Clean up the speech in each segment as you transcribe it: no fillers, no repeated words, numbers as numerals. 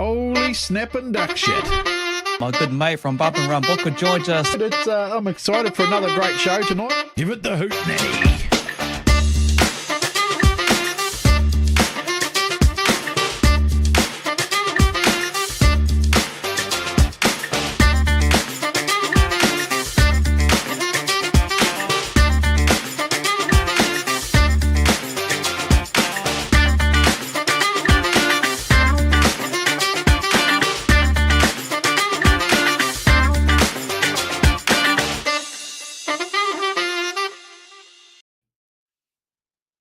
Holy snapping duck shit. My good mate from Bump and Run Booker joins us. I'm excited for another great show tonight. Give it the hoot nanny.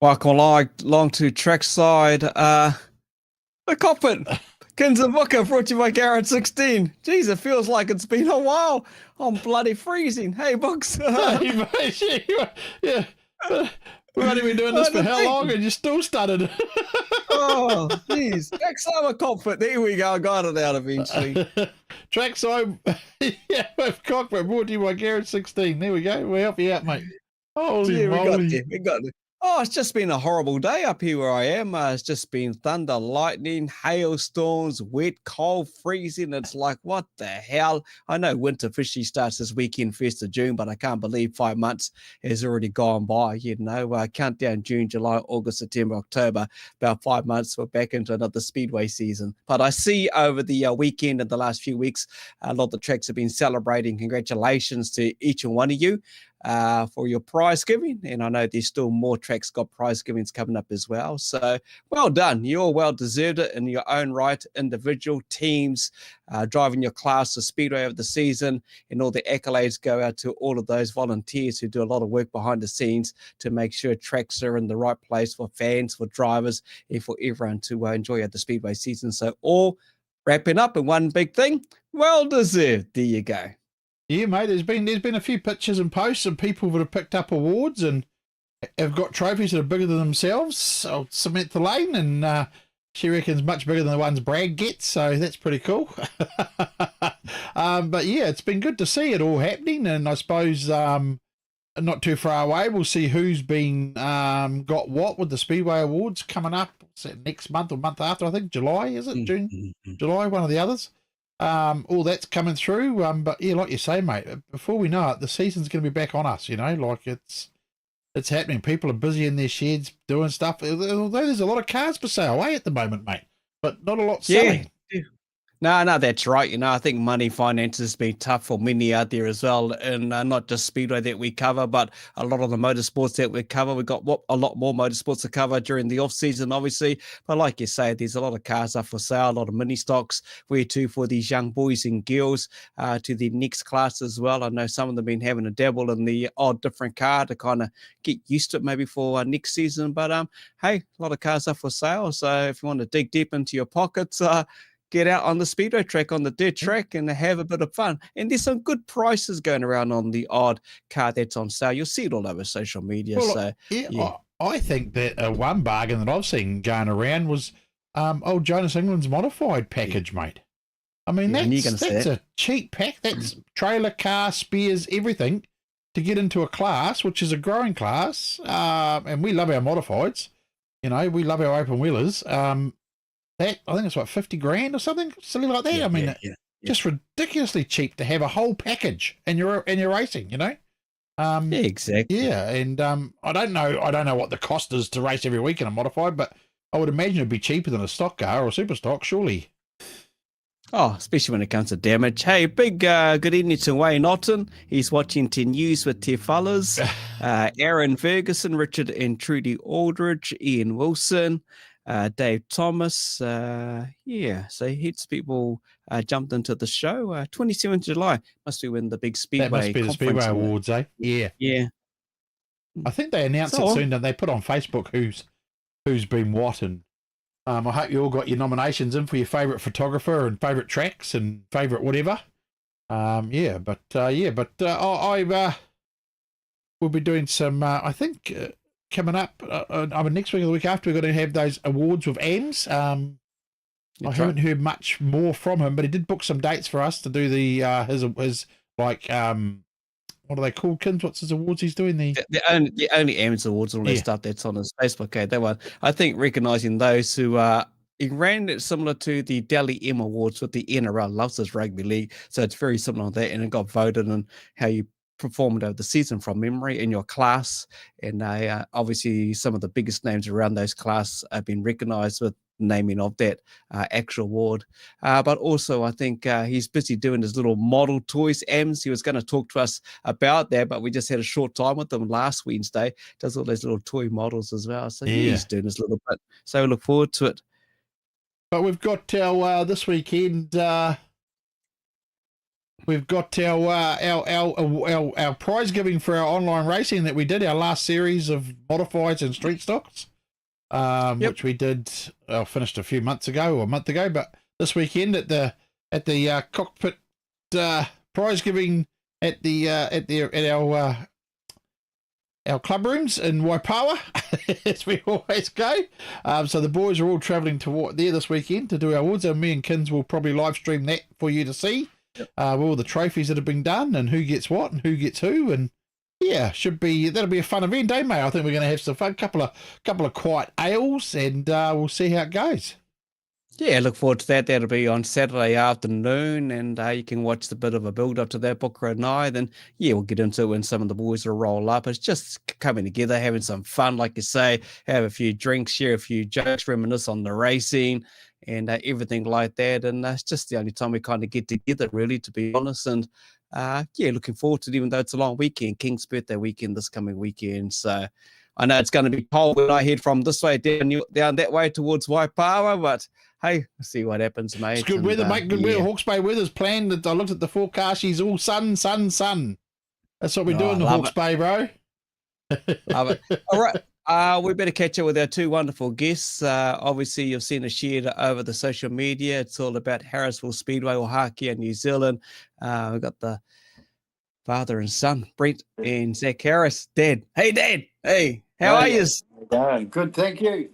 Welcome along to Trackside. The Kokpit, Kinser Booker, brought to you by GARAGE16. Jeez, it feels like it's been a while. I'm bloody freezing. Hey, Books. Hey, mate, yeah. We've only been doing this for how long and you still started? Oh, jeez. Next time a Kokpit. There we go. I got it out eventually. Trackside, yeah, with Kokpit, brought to you by GARAGE16. There we go. We'll help you out, mate. Holy moly. We got it. Oh, it's just been a horrible day up here where I am. It's just been thunder, lightning, hailstorms, wet, cold, freezing. It's like, what the hell? I know winter officially starts this weekend, 1st of June, but I can't believe 5 months has already gone by. You know, countdown June, July, August, September, October, about 5 months, we're back into another Speedway season. But I see over the weekend and the last few weeks, a lot of the tracks have been celebrating. Congratulations to each and one of you for your prize giving, and I know there's still more tracks got prize givings coming up as well, so well done. You all well deserved it in your own right. Individual teams driving your class to Speedway of the season, and all the accolades go out to all of those volunteers who do a lot of work behind the scenes to make sure tracks are in the right place for fans, for drivers, and for everyone to enjoy at the Speedway season. So all wrapping up in one big thing, well deserved. There you go. Yeah, mate, there's been a few pictures and posts of people that have picked up awards and have got trophies that are bigger than themselves. I'll Samantha Lane, and she reckons much bigger than the ones Brad gets, so that's pretty cool. But yeah, it's been good to see it all happening, and I suppose not too far away, we'll see who's been got what with the Speedway Awards coming up. What's that, next month or month after? I think July, is it? June, July, one of the others. All that's coming through, but yeah, like you say, mate, before we know it, the season's going to be back on us, you know, like it's happening. People are busy in their sheds doing stuff, although there's a lot of cars for sale at the moment, mate, but not a lot selling. Yeah. No, that's right. You know, I think money finances has been tough for many out there as well. And not just Speedway that we cover, but a lot of the motorsports that we cover. We've got a lot more motorsports to cover during the off season, obviously. But like you say, there's a lot of cars up for sale, a lot of mini stocks, where too for these young boys and girls to the next class as well. I know some of them have been having a dabble in the odd different car to kind of get used to it maybe for next season. But hey, a lot of cars up for sale. So if you want to dig deep into your pockets, get out on the Speedway track, on the dirt track, and have a bit of fun. And there's some good prices going around on the odd car that's on sale. You'll see it all over social media. Well, so yeah. I think that one bargain that I've seen going around was old Jonas England's modified package, mate. I mean, that's a cheap pack. That's trailer, car, spares, everything to get into a class, which is a growing class. And we love our modifieds. You know, we love our open wheelers. That, I think it's what, 50 grand or something silly like that. Yeah, I mean, just ridiculously cheap to have a whole package and you're racing, you know. Yeah, exactly. Yeah, and I don't know what the cost is to race every week in a modified, but I would imagine it'd be cheaper than a stock car or a super stock, surely. Oh, especially when it comes to damage. Hey, big good evening to Wayne Otten. He's watching 10 News with Te Fellas. Aaron Ferguson, Richard and Trudy Aldridge, Ian Wilson. Dave Thomas, so heaps of people jumped into the show. 27th July must be when the big Speedway. That must be the Speedway Awards, eh? Yeah. I think they announced it soon. Don't they put on Facebook who's been what, and I hope you all got your nominations in for your favourite photographer and favourite tracks and favourite whatever. We'll be doing some. I think. Coming up, next week or the week after, we're going to have those awards with AMS. I haven't heard much more from him, but he did book some dates for us to do the his like what are they called, Kins? What's his awards he's doing? The only AMS awards, all that stuff that's on his Facebook. Okay, that one. I think recognising those who are he ran it similar to the Dally M Awards with the NRL, loves this rugby league. So it's very similar to that. And it got voted on how you performed over the season from memory in your class. And obviously some of the biggest names around those class have been recognized with naming of that actual award. But also I think he's busy doing his little model toys. Ams, he was going to talk to us about that, but we just had a short time with him last Wednesday. Does all those little toy models as well. So he's doing his little bit. So we look forward to it. But we've got our this weekend. We've got our prize giving for our online racing that we did, our last series of modifieds and street stocks, which we did finished a few months ago or a month ago. But this weekend at the Kokpit prize giving at our club rooms in Waipawa, as we always go. So the boys are all travelling to there this weekend to do our awards, and me and Kins will probably live stream that for you to see. With all the trophies that have been done and who gets what and who gets who, and that'll be a fun event, eh, mate? I think we're going to have some fun, couple of quiet ales, and we'll see how it goes. Yeah, look forward to that. That'll be on Saturday afternoon, and you can watch the bit of a build up to that, Booker and I. Then, we'll get into it when some of the boys will roll up. It's just coming together, having some fun, like you say, have a few drinks, share a few jokes, reminisce on the racing and everything like that. And it's just the only time we kind of get together, really, to be honest. And looking forward to it, even though it's a long weekend, King's birthday weekend this coming weekend. So I know it's going to be cold when I head from this way down that way towards Waipawa, but hey, we'll see what happens, mate. It's good weather, mate. Good weather. Hawke's Bay weather's planned. I looked at the forecast. She's all sun. That's what we do in the Hawke's Bay, bro. Love it. All right. We better catch up with our two wonderful guests. Obviously, you've seen us shared over the social media. It's all about Harrisville Speedway, Ohakea, New Zealand. We've got the father and son, Brent and Zac Harris. Dad. Hey, Dad. Hey, how are you? Good, thank you.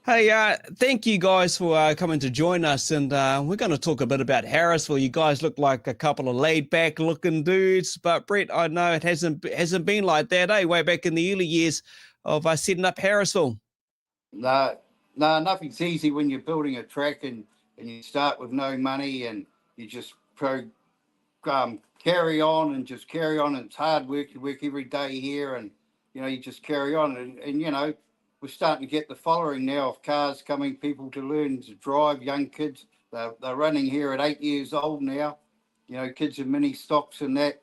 Hey, thank you guys for coming to join us, and we're going to talk a bit about Harrisville. You guys look like a couple of laid-back looking dudes, but Brett, I know it hasn't been like that, eh? Way back in the early years of setting up Harrisville. No, nothing's easy when you're building a track and you start with no money and you just carry on and just carry on. And it's hard work. You work every day here, and you just carry on, and we're starting to get the following now of cars coming, people to learn to drive, young kids. They're running here at 8 years old now, kids in mini stocks and that,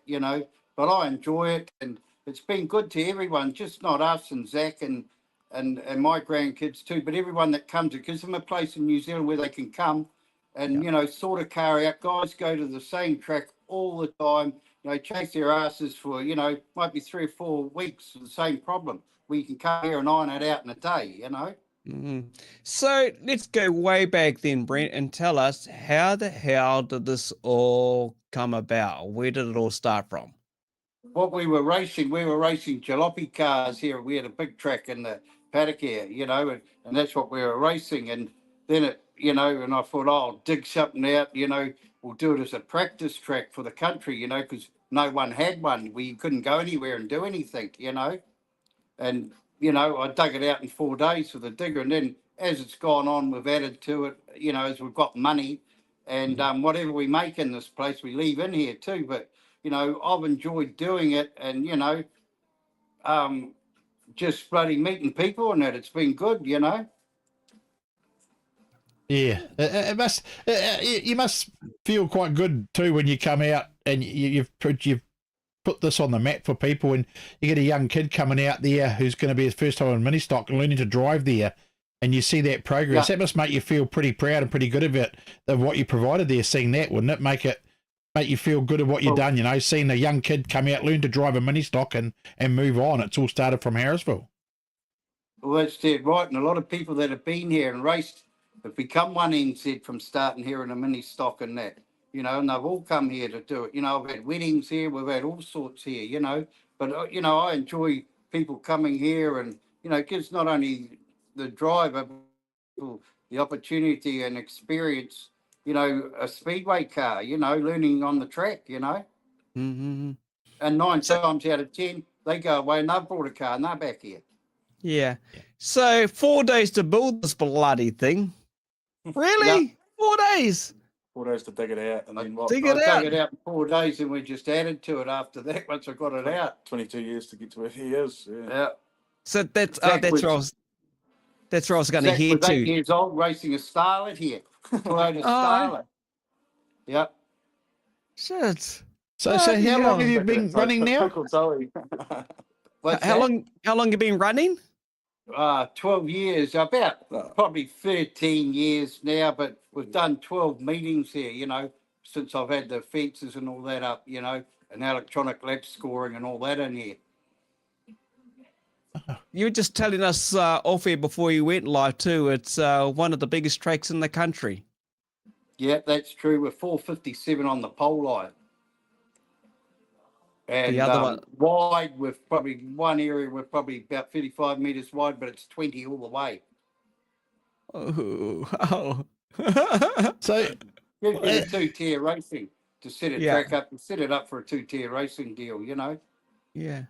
but I enjoy it, and it's been good to everyone, just not us and Zac and my grandkids too, but everyone that comes. It gives them a place in New Zealand where they can come and, sort a car out. Guys go to the same track all the time, chase their asses for, might be 3 or 4 weeks for the same problem. We can come here and iron it out in a day, Mm-hmm. So let's go way back then, Brent, and tell us, how the hell did this all come about? Where did it all start from? What we were racing jalopy cars here. We had a big track in the paddock here, and that's what we were racing. And then it, and I thought, I'll dig something out, we'll do it as a practice track for the country, because no one had one. We couldn't go anywhere and do anything, And, I dug it out in 4 days with a digger. And then as it's gone on, we've added to it, as we've got money. And whatever we make in this place, we leave in here too. But, I've enjoyed doing it, and, just bloody meeting people and that. It's been good, Yeah, it must. You must feel quite good too when you come out and you've put this on the map for people, and you get a young kid coming out there who's going to be his first time on mini stock and learning to drive there, and you see that progress. That must make you feel pretty proud and pretty good of what you provided there. Seeing that, wouldn't it make you feel good of what you've done? Seeing a young kid come out, learn to drive a mini stock and move on. It's all started from Harrisville. Well, that's dead right. And a lot of people that have been here and raced have become one NZ from starting here in a mini stock and that, and they've all come here to do it. I've had weddings here, we've had all sorts here, but, I enjoy people coming here, and, it gives not only the driver the opportunity and experience, a speedway car, learning on the track, Mm-hmm. And 9 times out of 10, they go away and they've brought a car and they're back here. Yeah. So 4 days to build this bloody thing. Really? Yeah. 4 days? 4 days to dig it out, and then what? Dig I it out. dug it out in 4 days and we just added to it after that once I got it out. 22 years to get to where he is. Yeah. Yeah. So that's Zach that's was- where I was. That's where I was going to Zach hear was 8 to. years old racing a Starlet here. Toyota Oh, Starlet. Yep. Shit. So Bloody how long hell. have you been running now? What's How that? long you been running? 12 years, about probably 13 years now, but we've done 12 meetings here, you know, since I've had the fences and all that up, you know, and electronic lap scoring and all that in here. You were just telling us off air before you went live too. It's one of the biggest tracks in the country. Yeah, that's true. We're 457 on the pole line. And The other one, wide, with probably one area, we're probably about 35 metres wide, but it's 20 all the way. oh. So Gives you a 2-tier racing to set a Yeah. track up and set it up for a 2-tier racing deal, you know. Yeah.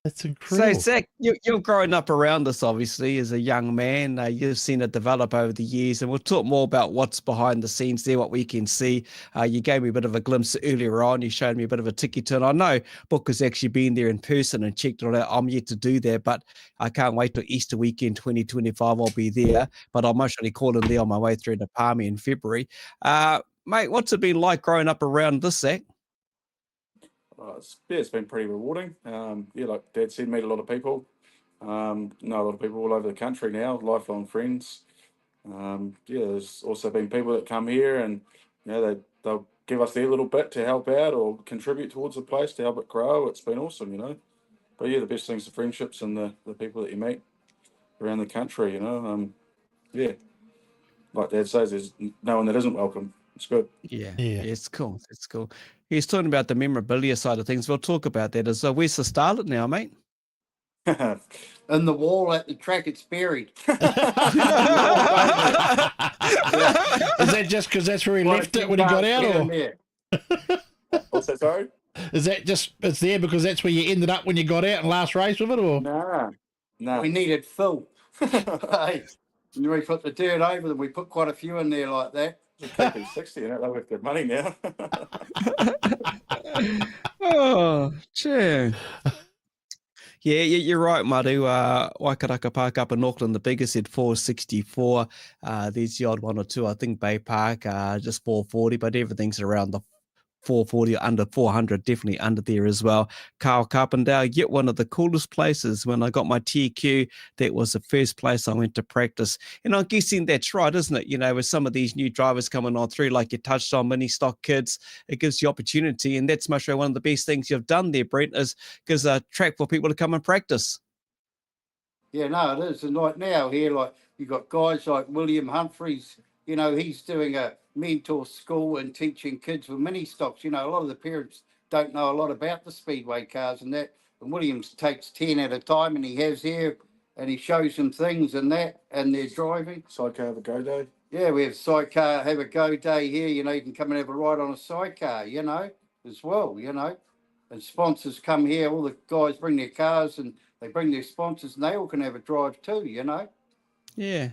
that's So, incredible. Zach, you're growing up around us, obviously, as a young man. You've seen it develop over the years, and we'll talk more about what's behind the scenes there, what we can see. You gave me a bit of a glimpse earlier on. You showed me a bit of a ticky turn. I know Book has actually been there in person and checked it out. I'm yet to do that, but I can't wait till Easter weekend 2025. I'll be there, but I'll most surely call in there on my way through to Palmy in February. Mate, what's it been like growing up around this, Zach? It's been pretty rewarding. Like Dad said, meet a lot of people. Know a lot of people all over the country now, lifelong friends. There's also been people that come here and they'll give us their little bit to help out or contribute towards the place to help it grow. It's been awesome, you know. But the best thing's the friendships and the people that you meet around the country, you know. Like Dad says, there's no one that isn't welcome. It's good. Yeah, Yeah. it's cool. It's cool. He's talking about the memorabilia side of things. We'll talk about that. Where's the Starlet now, mate? In the wall at the track, it's buried. Is that just because that's where he left it when he got out, or What's that, sorry? is that just it's there because that's where you ended up when you got out and last race with it, or? No. We needed fill. Hey, and we put the dirt over them. We put quite a few in there like that. KP60, you know, they're worth good money now. Oh, gee. Yeah, you're right, Madu. Waikaraka Park up in Auckland, the biggest at 464. There's the odd one or two, I think Bay Park, just 440, but everything's around the 440 or under 400, definitely under there as well. Carl Carpendale, yet one of the coolest places. When I got my TQ, that was the first place I went to practice. And I'm guessing that's right, isn't it? You know, with some of these new drivers coming on through, like you touched on, mini stock kids, it gives you opportunity. And that's much one of the best things you've done there, Brent, is gives a track for people to come and practice. Yeah, no, it is. And like now here, like you've got guys like William Humphreys, you know, he's doing a mentor school and teaching kids with mini stocks. You know, a lot of the parents don't know a lot about the speedway cars and that. And Williams takes 10 at a time and he has here and he shows them things and that and they're driving. Sidecar have a go day. Yeah, we have sidecar have a go day here. You know, you can come and have a ride on a sidecar, you know, as well, you know. And sponsors come here. All the guys bring their cars and they bring their sponsors and they all can have a drive too, you know. Yeah.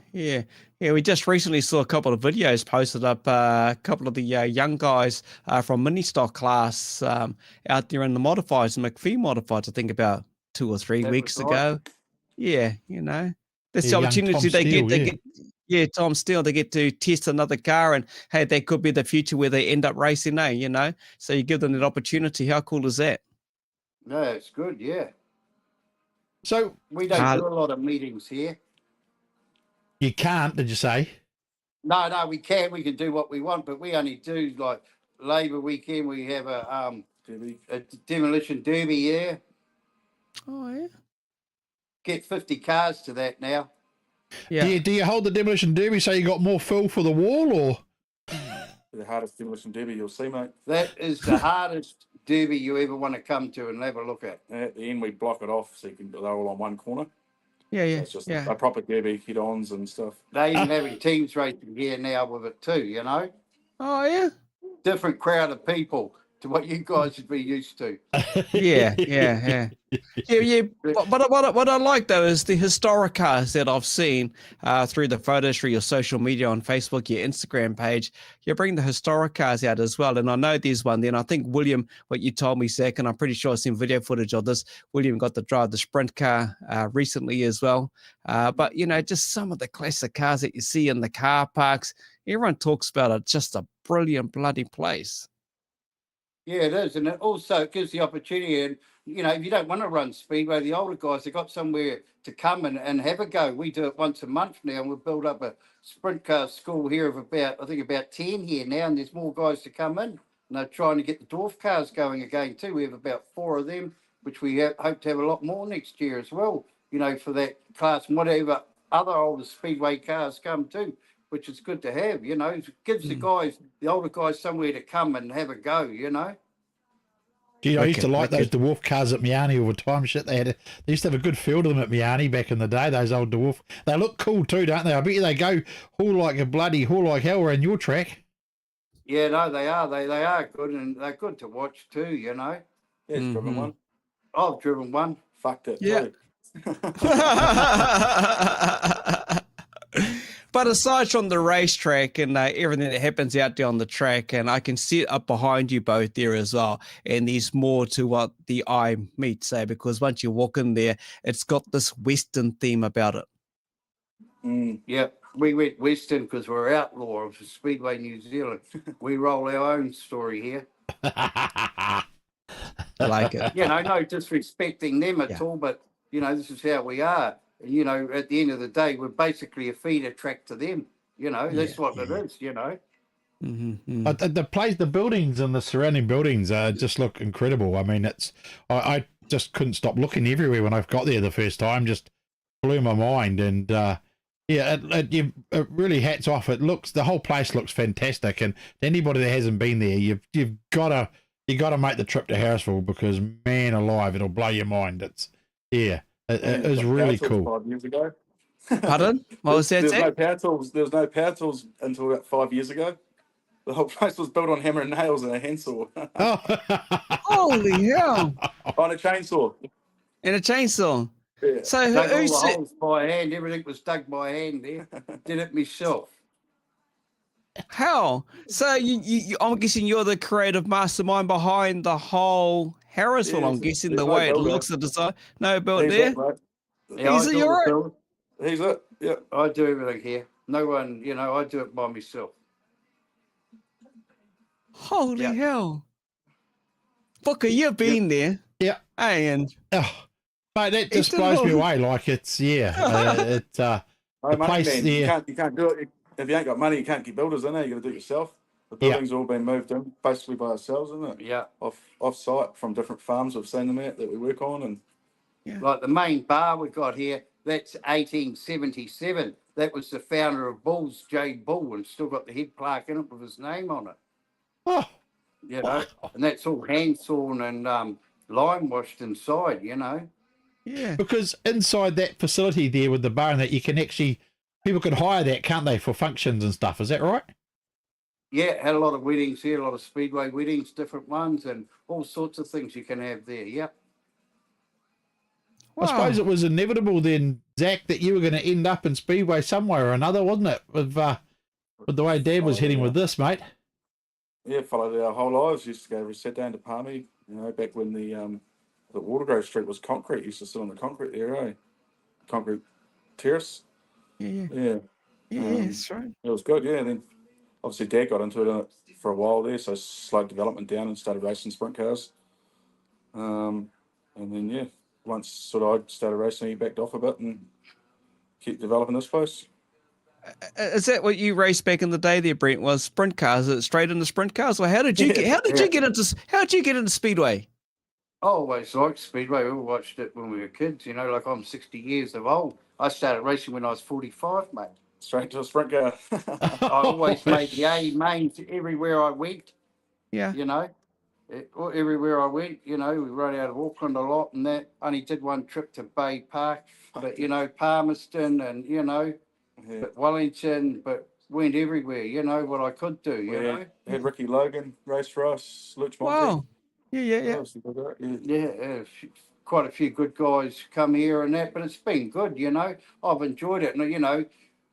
We just recently saw a couple of videos posted up. A couple of the young guys from mini stock class out there in the modifieds, McPhee modifieds. I think about 2 or 3 That weeks was right. ago. Yeah, you know, that's Yeah, the young opportunity Tom they Steele, get. Yeah, Tom Steele. They get to test another car, and hey, that could be the future where they end up racing. You know, so you give them that opportunity. How cool is that? No, it's good, yeah. So We don't do a lot of meetings here. you can't, did you say? No, we can. We can do what we want, but we only do like Labour weekend. We have a demolition derby, yeah. Oh yeah. Get 50 cars to that now. Yeah. Do you hold the demolition derby so you got more fill for the wall, or? The hardest demolition derby you'll see, mate. That is the hardest derby you ever want to come to and have a look at. At the end, we block it off so they're all on one corner. Yeah. It's just a proper derby, head-ons and stuff. They even having teams racing here now with it too, you know. Oh yeah. Different crowd of people to what you guys would be used to. Yeah. Yeah. But what I like though is the historic cars that I've seen through the photos through your social media on Facebook, your Instagram page. You bring the historic cars out as well, and I know there's one there. And I think William, what you told me, Zac, and I'm pretty sure I've seen video footage of this. William got to drive the sprint car recently as well. But just some of the classic cars that you see in the car parks. Everyone talks about it. Just a brilliant bloody place. Yeah, it is. And it also gives the opportunity. And, if you don't want to run Speedway, the older guys have got somewhere to come and have a go. We do it once a month now, and we've built up a sprint car school here of about 10 here now, and there's more guys to come in. And they're trying to get the dwarf cars going again too. We have about 4 of them, which we hope to have a lot more next year as well, for that class and whatever other older Speedway cars come too, which is good to have, It gives the older guys somewhere to come and have a go, Gee, I used to like those dwarf cars at Miani all the time. Shit, they used to have a good feel to them at Miani back in the day. Those old dwarf, they look cool too, don't they? I bet you they go haul like hell around your track. Yeah, no, they are. They are good, and they're good to watch too. Yeah, it's driven one. I've driven one. Fucked it. Yeah. But aside from the racetrack and everything that happens out there on the track, and I can see it up behind you both there as well, and there's more to what the eye meets, because once you walk in there, it's got this Western theme about it. Yeah, we went Western because we're outlaw of Speedway New Zealand. We roll our own story here. I like it. No disrespecting them at all, but, this is how we are. And, at the end of the day, we're basically a feeder track to them. That's what it is, The place, the buildings and the surrounding buildings just look incredible. I mean, I just couldn't stop looking everywhere when I got there the first time. Just blew my mind. And it really hats off. The whole place looks fantastic. And anybody that hasn't been there, you've got to make the trip to Harrisville, because man alive, it'll blow your mind. It was really cool. 5 years ago. Pardon? What was that? There was no power tools until about 5 years ago. The whole place was built on hammer and nails and a handsaw. Oh. Holy hell! On a chainsaw. And a chainsaw. Yeah. So dug all the holes by hand. Everything was dug by hand there. Did it myself. How? So I'm guessing you're the creative mastermind behind the whole Harrisville. I'm guessing the way it looks, the design. No built there. Is it right? He's it. Yeah. I do everything here. No one, I do it by myself. Holy hell. Booker, you've been there. Yeah. And mate, that just blows me away. Like it's the place there. You can't do it. If you ain't got money, you can't keep builders in there. You got to do it yourself. The buildings all been moved in basically by ourselves, isn't it? Yeah. Off site from different farms we've seen them at that we work on, and like the main bar we got here, that's 1877. That was the founder of Bull's, Jade Bull, and still got the head plaque in it with his name on it. Oh. And that's all hand sawn and lime washed inside, Yeah. Because inside that facility there with the bar and that, you can actually, people can hire that, can't they, for functions and stuff? Is that right? Yeah, had a lot of weddings here, a lot of Speedway weddings, different ones, and all sorts of things you can have there. Yep. Wow. I suppose it was inevitable then, Zac, that you were going to end up in Speedway somewhere or another, wasn't it? With the way Dad was heading with this, mate. Yeah, followed our whole lives. Used to go sit down to Palmy, back when the Watergrove Street was concrete. Used to sit on the concrete there, concrete terrace. Yeah, that's right. It was good, yeah. And then obviously Dad got into it for a while there, so slowed development down and started racing sprint cars. And then, once sort of I started racing, he backed off a bit and kept developing this place. Is that what you raced back in the day there, Brent? Was sprint cars? Is it straight into sprint cars? Or how did you get into Speedway? I always liked Speedway. We all watched it when we were kids, like I'm 60 years of old. I started racing when I was 45, mate. Straight to a sprint car. I always made the A mains everywhere I went. Yeah. Everywhere I went, we rode out of Auckland a lot and that. Only did one trip to Bay Park, but, Palmerston and, but Wellington, but went everywhere, you know, what I could do, you know. Had Ricky Logan race for us, Luch Monty. Wow. Yeah. Quite a few good guys come here and that, but it's been good, you know. I've enjoyed it. And, you know,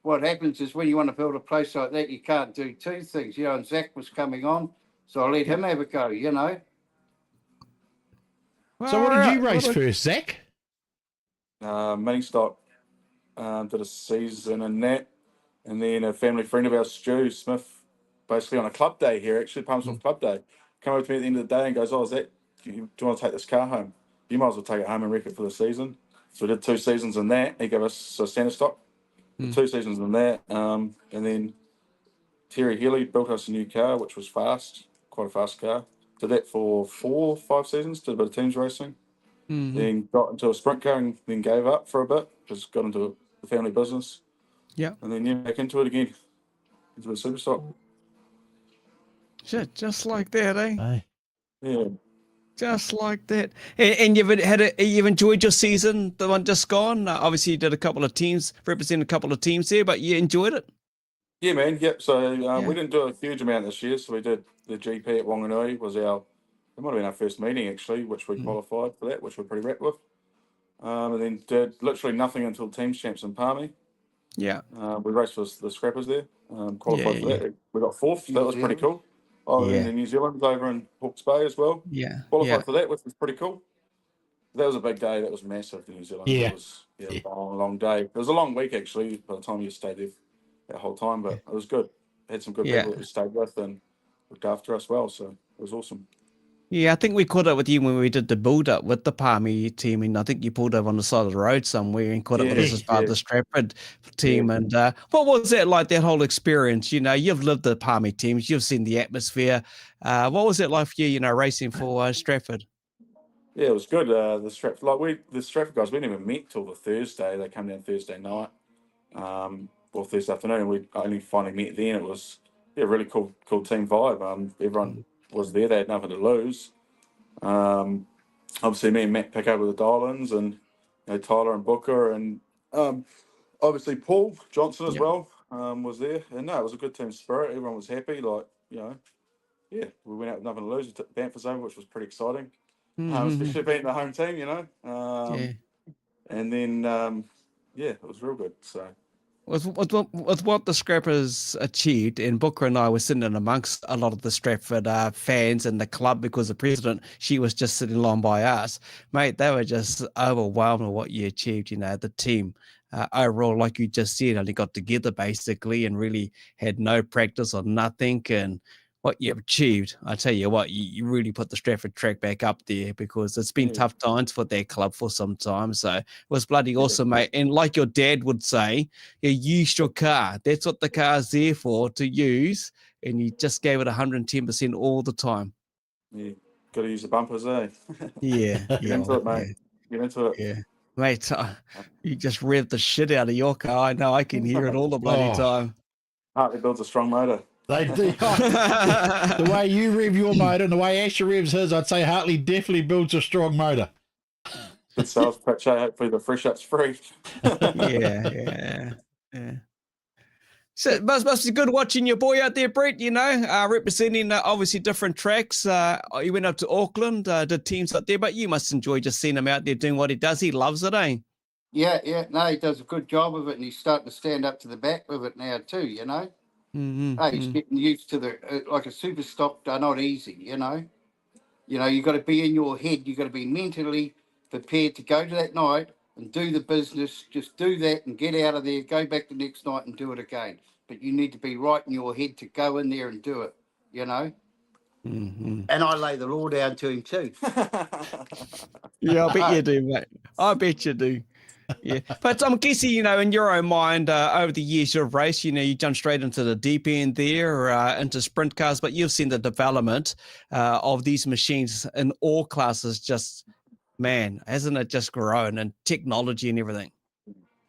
what happens is when you want to build a place like that, you can't do two things, you know, and Zac was coming on, so I let him have a go, you know. So what did you race first, Zac? Mini stock. Did a season in that. And then a family friend of ours, Stu Smith, basically on a club day here, actually, Palmerston Club Day, came over to me at the end of the day and goes, "Oh, Zac, do you want to take this car home? You might as well take it home and wreck it for the season." So we did 2 seasons in that. He gave us a standard stock, 2 seasons in that. And then Terry Healy built us a new car, which was fast, quite a fast car. Did that for 4 or 5 seasons, did a bit of teams racing. Then got into a sprint car and then gave up for a bit, just got into the family business. Yeah. And then back into it again, into a super stock. Shit, just like that, eh? Hey. Yeah. Just like that. And you've enjoyed your season, the one just gone? Obviously, you did a couple of teams, represented a couple of teams there, but you enjoyed it? Yeah, man. Yep. So we didn't do a huge amount this year. So we did the GP at Wanganui. It might have been our first meeting actually, which we qualified for that, which we're pretty wrapped with. And then did literally nothing until Teams Champs in Palmy. Yeah. We raced for the Scrappers there. Qualified for that. We got 4th. That was pretty cool. Oh, and then New Zealand over in Hawke's Bay as well. Yeah. Qualified for that, which was pretty cool. That was a big day. That was massive in New Zealand. Yeah. It was a long day. It was a long week actually by the time you stayed there that whole time, but it was good. Had some good people that we stayed with and looked after us well, so it was awesome. Yeah, I think we caught up with you when we did the build-up with the Palmy team, and I think you pulled over on the side of the road somewhere and caught up with us as part of the Stratford team. And what was that like, that whole experience? You know, you've lived the Palmy teams, you've seen the atmosphere. What was it like for you, you know, racing for Stratford? Yeah, it was good. The Stratford guys, we didn't even meet till the Thursday. They come down Thursday night, or Thursday afternoon, and we only finally met then. It was really cool team vibe. Everyone was there. They had nothing to lose. Obviously, me and Matt pick up with the Dial-ins, and Tyler and Booker, and obviously Paul Johnson as well was there. And no, it was a good team spirit. Everyone was happy. We went out with nothing to lose. We took Banffers over, which was pretty exciting. Especially beating the home team, and then it was real good. So With what the Scrappers achieved, and Booker and I were sitting in amongst a lot of the Stratford fans and the club, because the president, she was just sitting along by us, mate. They were just overwhelmed with what you achieved. The team overall, like you just said, only got together basically and really had no practice or nothing. And what you've achieved, I tell you what, you really put the Stratford track back up there, because it's been tough times for their club for some time. So it was bloody awesome, mate. And like your dad would say, you used your car. That's what the car's there for, to use. And you just gave it 110% all the time. Yeah, got to use the bumpers, eh? Yeah. Get into it, mate. Get into it. Yeah. Mate, you just revved the shit out of your car. I know, I can hear it all the bloody time. Hartley builds a strong motor. They do. The way you rev your motor and the way Asher revs his, I'd say Hartley definitely builds a strong motor. Good sales pitch, eh? Hopefully the fresh up's free. Yeah. So it must be good watching your boy out there, Brent, representing obviously different tracks. He went up to Auckland, did teams up there, but you must enjoy just seeing him out there doing what he does. He loves it, eh? Yeah. No, he does a good job of it, and he's starting to stand up to the back with it now too, He's getting used to like a super stock, they're not easy, you got to be in your head, you got to be mentally prepared to go to that night and do the business, just do that and get out of there, go back the next night and do it again. But you need to be right in your head to go in there and do it, And I lay the law down to him too. Yeah, I bet you do, mate. I bet you do. Yeah, but I'm guessing, in your own mind, over the years you've raced, you jumped straight into the deep end there, into sprint cars, but you've seen the development of these machines in all classes. Just, man, hasn't it just grown, and technology and everything?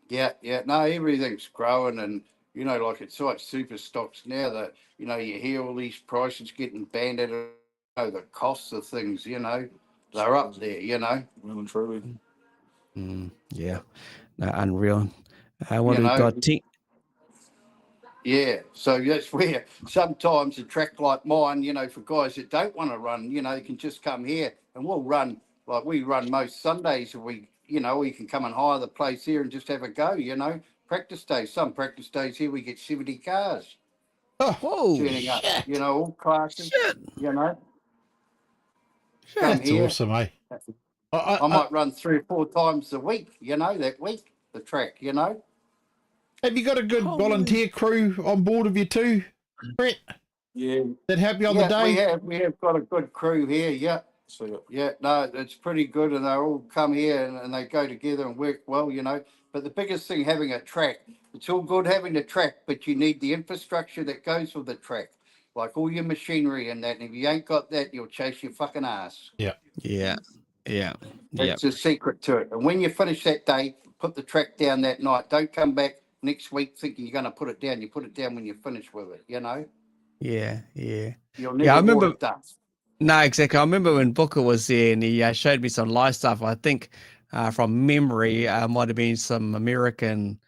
Yeah. No, everything's growing, and like it's like super stocks now that you hear all these prices getting banded. The costs of things, they're up there. Well and truly. Yeah, no, unreal. What we've got. Yeah, so that's where sometimes a track like mine, you know, for guys that don't want to run, you know, you can just come here and we'll run like we run most Sundays. You know, we can come and hire the place here and just have a go, you know. Practice days, some practice days here we get 70 cars Oh, Whoa, turning up, shit. you know, all classes, shit, you know. Come That's here. awesome, eh? I might run 3 or 4 times a week, you know, that week, the track, you know. Have you got a good Holy- volunteer crew on board of you too, Brett, Yeah. that help you on the Yeah, day? we have got a good crew here, yeah. So Yeah, no, it's pretty good, and they all come here and they go together and work well, you know. But the biggest thing, having a track, it's all good having the track, but you need the infrastructure that goes with the track, like all your machinery and that. And if you ain't got that, you'll chase your fucking ass. yeah, yeah, yeah. That's the secret to it. And when you finish that day, put the track down that night. Don't come back next week thinking you're going to put it down. You put it down when you finish with it, you know. Yeah, yeah. You'll Yeah, I never remember. water dust. No, exactly. I remember when Booker was there and he showed me some live stuff. I think from memory, might have been some American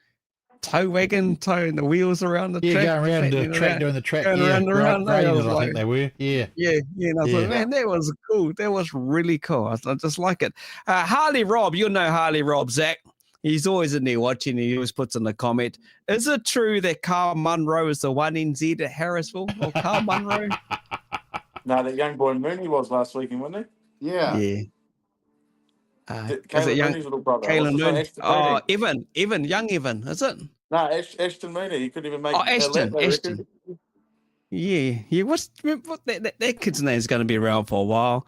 tow wagon towing the wheels around the Yeah, track. going around the flattening it track, out, doing the track, going yeah, around and around. grading I it, was I like, think they were, yeah. yeah. And I was Yeah. like, man, that was cool. That was really cool. I just like it. Harley Rob, you know Harley Rob, Zach. He's always in there watching. He always puts in a comment. Is it true that Carl Munro is the one NZ at Harrisville? Or Carl Munro? no, that young boy Mooney was last weekend, wasn't Yeah. Yeah. he? Is it Caleb young Mooney's little brother. Kalen What's his name? Moon? Ashton Oh, Mooney. Evan, young Evan, is it? No, Ashton Mooney. He couldn't even make Oh, a lap, I Ashton. reckon. Yeah. What that kid's name is going to be around for a while.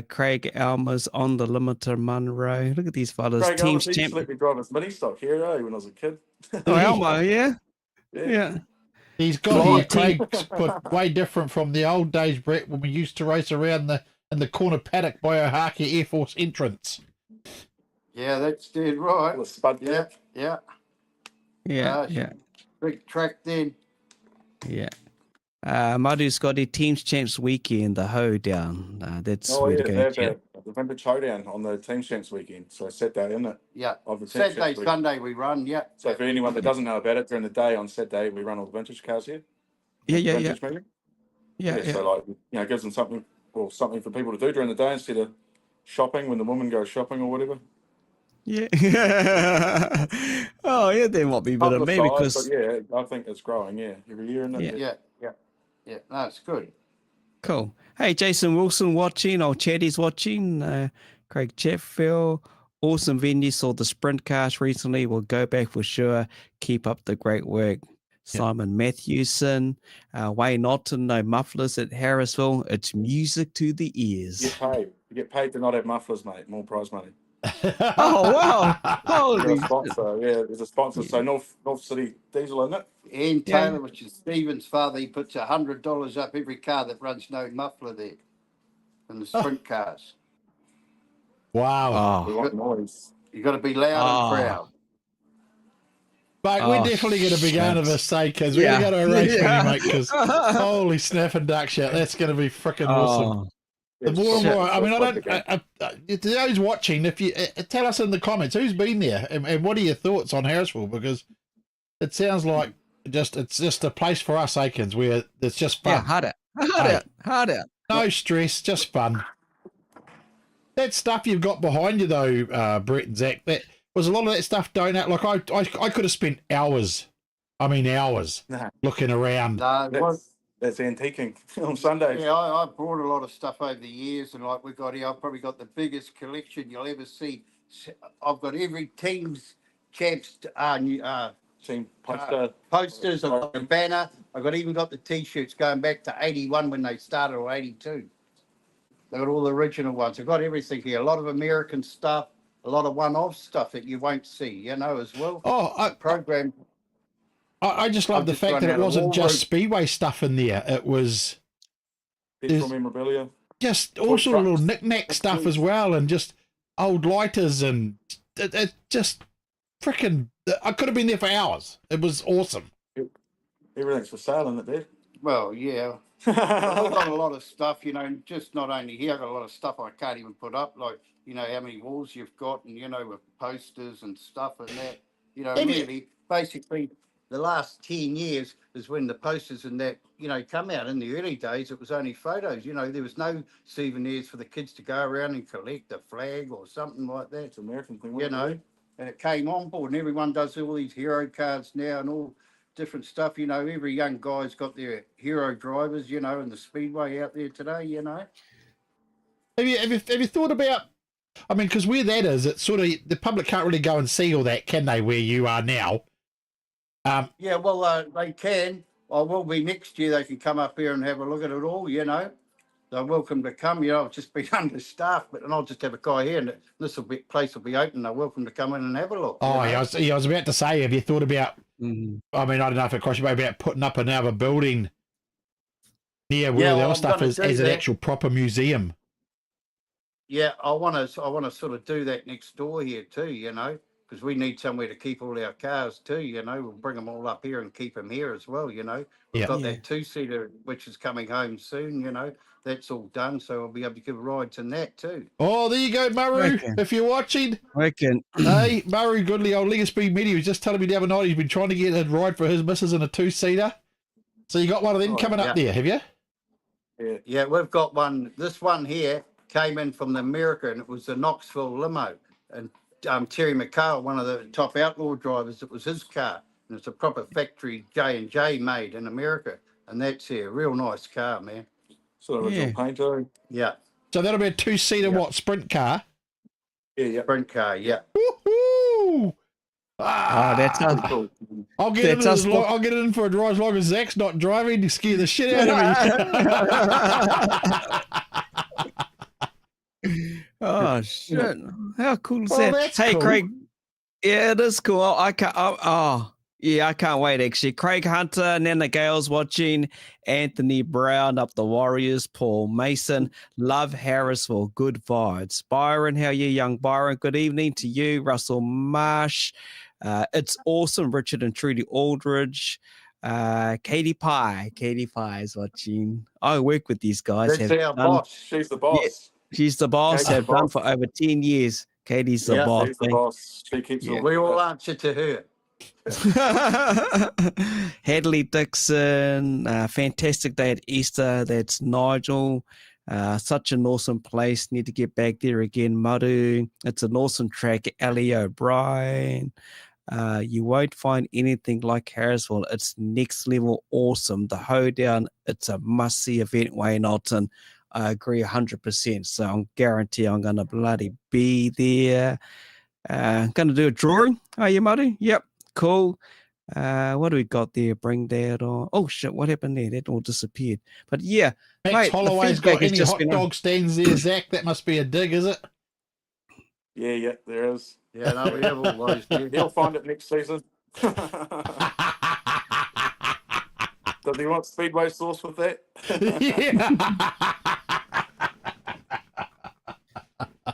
Craig Elmer's on the limiter Munro. Look at these fellas. Craig Teams Ellis, he used to champ. let me drive his mini stock here, when I was a kid. Oh, Elmo, yeah. Yeah. He's got Fly here, team. Craig's put way different from the old days, Brett, when we used to race around in the corner paddock by Ohakea Air Force entrance. Yeah, that's dead right. The spud Yeah, cap. yeah. Yeah. Big track then. Yeah. Madu Scotty Teams Champs weekend, the hoedown. That's Oh, where yeah, to they go. have Chat. the vintage showdown on the Team Champs weekend. So Saturday, isn't it? Yeah. Of the Team Saturday, Champs weekend. Sunday we run, yeah. So for anyone that doesn't know about it, during the day on Saturday, we run all the vintage cars here. Yeah. Vintage meeting. Yeah. So like, it gives them something for people to do during the day instead of shopping when the woman goes shopping or whatever. Yeah. Oh, yeah, there might be a bit of me because. But yeah, I think it's growing, every year, isn't it? Yeah. Yeah. No, it's good. Cool. Hey, Jason Wilson watching, or Chatty's watching, Craig Chatfield. Awesome venue. Saw the sprint cars recently. We'll go back for sure. Keep up the great work. Simon Matthewson, Wayne Otten, no mufflers at Harrisville. It's music to the ears. You get paid to not have mufflers, mate. More prize money. Oh, wow. Holy There's a sponsor, there's a sponsor. So North City Diesel, isn't it? Ian Taylor, which is Stephen's father, he puts $100 up every car that runs no muffler there in the sprint cars. Wow. We want noise. You got to be loud and proud. Mate, we're definitely going to be going to this say because we're going to go to a race with you, mate, because holy snap and duck shit, that's going to be freaking awesome. The more and more, I mean, to those watching, if you tell us in the comments who's been there and what are your thoughts on Harrisville, because it sounds like it's just a place for us Aikens where it's just fun. Yeah, hard out. No stress, just fun. That stuff you've got behind you though, Brett and Zac, that was a lot of that stuff donut. Like I could have spent hours looking around. No, that's antiquing on Sundays. Yeah, I brought a lot of stuff over the years, and like we got here, I've probably got the biggest collection you'll ever see. I've got every team's champs Team poster. Posters. I've got the banner. Even got the T-shirts going back to 81 when they started, or 82. They got all the original ones. I've got everything here. A lot of American stuff, a lot of one-off stuff that you won't see, as well. Program. I just love the fact that it wasn't just Speedway stuff in there. It was petrol memorabilia, just all sort of little knick-knack stuff as well, and just old lighters, and it just freaking. I could have been there for hours. It was awesome. Everything's for sale, isn't it, Dad? Well, yeah. I've got a lot of stuff, just not only here. I've got a lot of stuff I can't even put up, like how many walls you've got, and with posters and stuff and that. Basically. the last 10 years is when the posters and that, you know, come out. In the early days, it was only photos. You know, there was no souvenirs for the kids to go around and collect a flag or something like that. It's an American thing, You wasn't know, it? and it came on board, and everyone does all these hero cards now and all different stuff. You know, every young guy's got their hero drivers, you know, in the speedway out there today, you know. Have you thought about? I mean, because where that is, it's sort of the public can't really go and see all that, can they? Where you are now. Yeah, well, they can. I will be next year. They can come up here and have a look at it all, you know. They're welcome to come. You know, I've just been understaffed, but and I'll just have a guy here, and this place will be open. They're welcome to come in and have a look. Oh, yeah, I was about to say, have you thought about? Mhm. I mean, I don't know if it crossed your mind about putting up another building near where all the other stuff is as an actual proper museum. Yeah, I want to sort of do that next door here too, you know, because we need somewhere to keep all our cars too, you know. We'll bring them all up here and keep them here as well, you know. We've got that 2-seater which is coming home soon, you know. That's all done, so I'll be able to give rides in that too. Oh, there you go, Murray. Okay. If you're watching, Reckon. hey, Murray Goodley, old Liga Speed Media, he was just telling me the other night he's been trying to get a ride for his missus in a 2-seater. So you got one of them coming up there, have you? Yeah, we've got one. This one here came in from America, and it was the Knoxville limo. And Terry McCall, one of the top outlaw drivers, it was his car, and it's a proper factory J&J made in America. And that's a real nice car, man. Sort of original paint, too. Yeah. So that'll be a 2-seater, what, sprint car? Yeah. Sprint car, yeah. Woohoo! That's Cool. I'll get it in for a drive as long as Zac's not driving to scare the shit out of me. Oh shit! How cool is Well, that? that's Hey, cool. Craig. Yeah, it is cool. I can't. Yeah, I can't wait. Actually, Craig Hunter, Nana Gale's watching. Anthony Brown up the Warriors. Paul Mason, love Harrisville. Good vibes. Byron, how are you, young Byron? Good evening to you. Russell Marsh. It's awesome. Richard and Trudy Aldridge. Katie Pye is watching. I work with these guys. That's our boss. She's the boss. Yeah, she's the boss. Katie's Have the done boss. for over 10 years. Katie's the boss. She's the boss. She keeps it. We all answer to her. Hadley Dixon, fantastic day at Easter. That's Nigel. Such an awesome place. Need to get back there again. Maru. It's an awesome track. Ellie O'Brien. You won't find anything like Harrisville. It's next level awesome. The Hoedown, it's a must-see event, Wayne Alton. I agree 100%. So I guarantee I'm going to bloody be there. Going to do a drawing. Are you, Maru? Yep. Cool. What do we got there? Bring that on. Oh shit! What happened there? That all disappeared. But yeah, Max Holloway's got any hot dog stands there, Zac? That must be a dig, is it? Yeah, there is. Yeah, no, we have all those. He'll find it next season. Does he want Speedway sauce with that?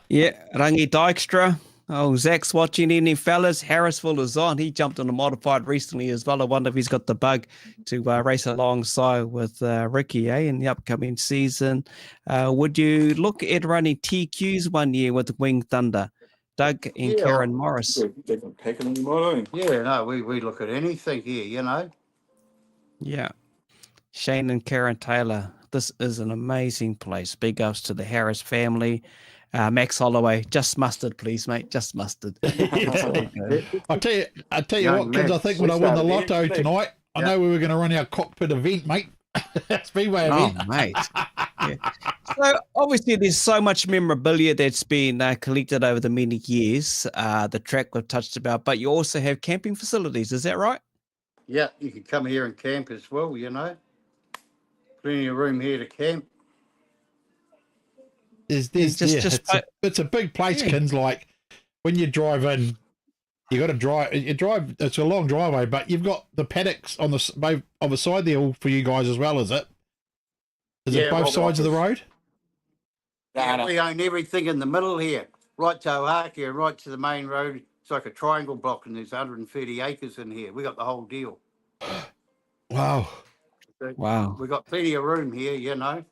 Yeah, Rangi Dykstra. Oh, Zac's watching. Evening, fellas. Harrisville is on. He jumped on a modified recently as well. I wonder if he's got the bug to race alongside with Ricky, in the upcoming season. Would you look at running TQs one year with Wing Thunder? Doug and Karen Morris. Yeah, no, we look at anything here, you know. Yeah. Shane and Karen Taylor. This is an amazing place. Big ups to the Harris family. Max Holloway, just mustard, please, mate. Just mustard. I'll tell you what, kids. I think when I win the lotto tonight, I know we were going to run our Kokpit event, mate. Speedway event. Oh, mate. Yeah. So obviously, there's so much memorabilia that's been collected over the many years. The track we've touched about, but you also have camping facilities. Is that right? Yeah, you can come here and camp as well. You know, plenty of room here to camp. It's a big place, Kins. Like when you drive in, you got to drive. You drive. It's a long driveway, but you've got the paddocks on the other side there all for you guys as well. Is it? Is it both sides of the road? Yeah, we own everything in the middle here, right to Ohakea, right to the main road. It's like a triangle block, and there's 130 acres in here. We got the whole deal. Wow. We got plenty of room here, you know.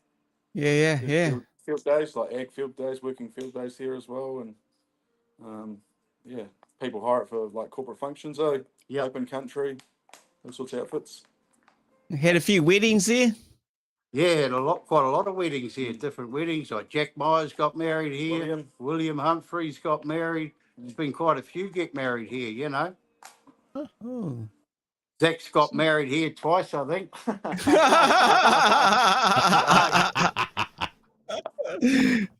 Yeah. Field days, like ag field days, working field days here as well, and people hire it for like corporate functions. Open country. all sorts of outfits. Had a few weddings there. Yeah, and quite a lot of weddings here, different weddings. Like Jack Myers got married here. William Humphreys got married. There's been quite a few get married here, you know. Oh. Zach's got married here twice, I think.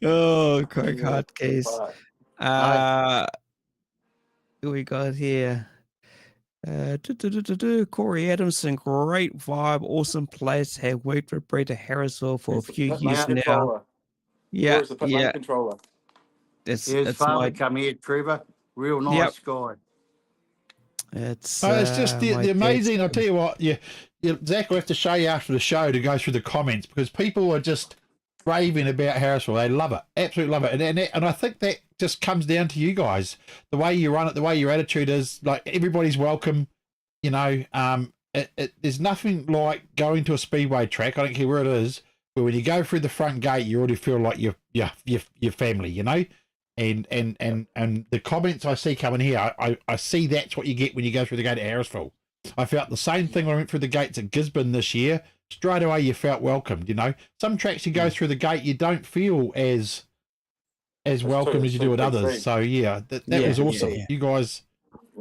Oh, Craig hard case. Who we got here? Corey Adamson, great vibe, awesome place. Have worked with Brent at Harrisville for a few years now. Yeah, yeah. Controller. It's father come here, Trevor. Real nice guy. It's just the amazing. I'll tell you what, Zach will have to show you after the show to go through the comments, because people are just raving about Harrisville. They love it, absolutely love it, and I think that just comes down to you guys, the way you run it, the way your attitude is. Like, everybody's welcome, you know. There's nothing like going to a speedway track, I don't care where it is, but when you go through the front gate, you already feel like your family, you know. And the comments I see coming here, I see that's what you get when you go through the gate at Harrisville. I felt the same thing when I went through the gates at Gisborne this year. Straight away, you felt welcomed, you know. Some tracks you go through the gate, you don't feel as welcome as you do at others. So, yeah, that was awesome. You guys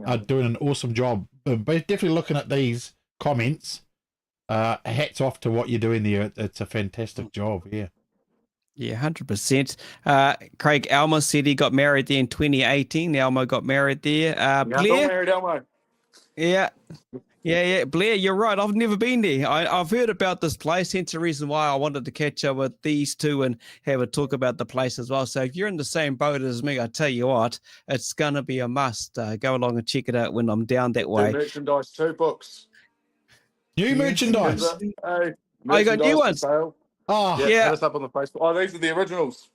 are doing an awesome job. But definitely looking at these comments, hats off to what you're doing there. It's a fantastic job, yeah. Yeah, 100%. Craig Elmo said he got married there in 2018. Elmo got married there. Blair? Got married, Elmo. Yeah. Blair, you're right. I've never been there. I've heard about this place, hence the reason why I wanted to catch up with these two and have a talk about the place as well. So if you're in the same boat as me, I tell you what, it's going to be a must. Go along and check it out when I'm down that way. New merchandise, 2 books. New merchandise. I got new ones. Oh, yeah. Hit us up on the Facebook. Oh, these are the originals.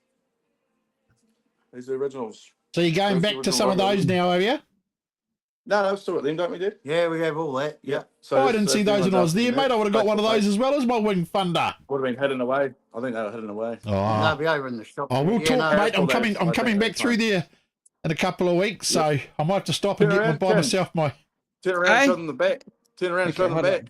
These are the originals. So you're going back to some of those now, have you? No, I've still got them, don't we, Dad? Yeah, we have all that. Yeah. So I didn't see those when I was there, mate. I would have got one of those as well as my Wing Thunder. Would have been hidden away. I think they were hidden away. Oh, they'll be over in the shop. Oh, we'll talk, mate. I'm coming back through there in a couple of weeks, so I might have to stop and buy myself my. Turn around, shove in the back. Turn around, shove in the back.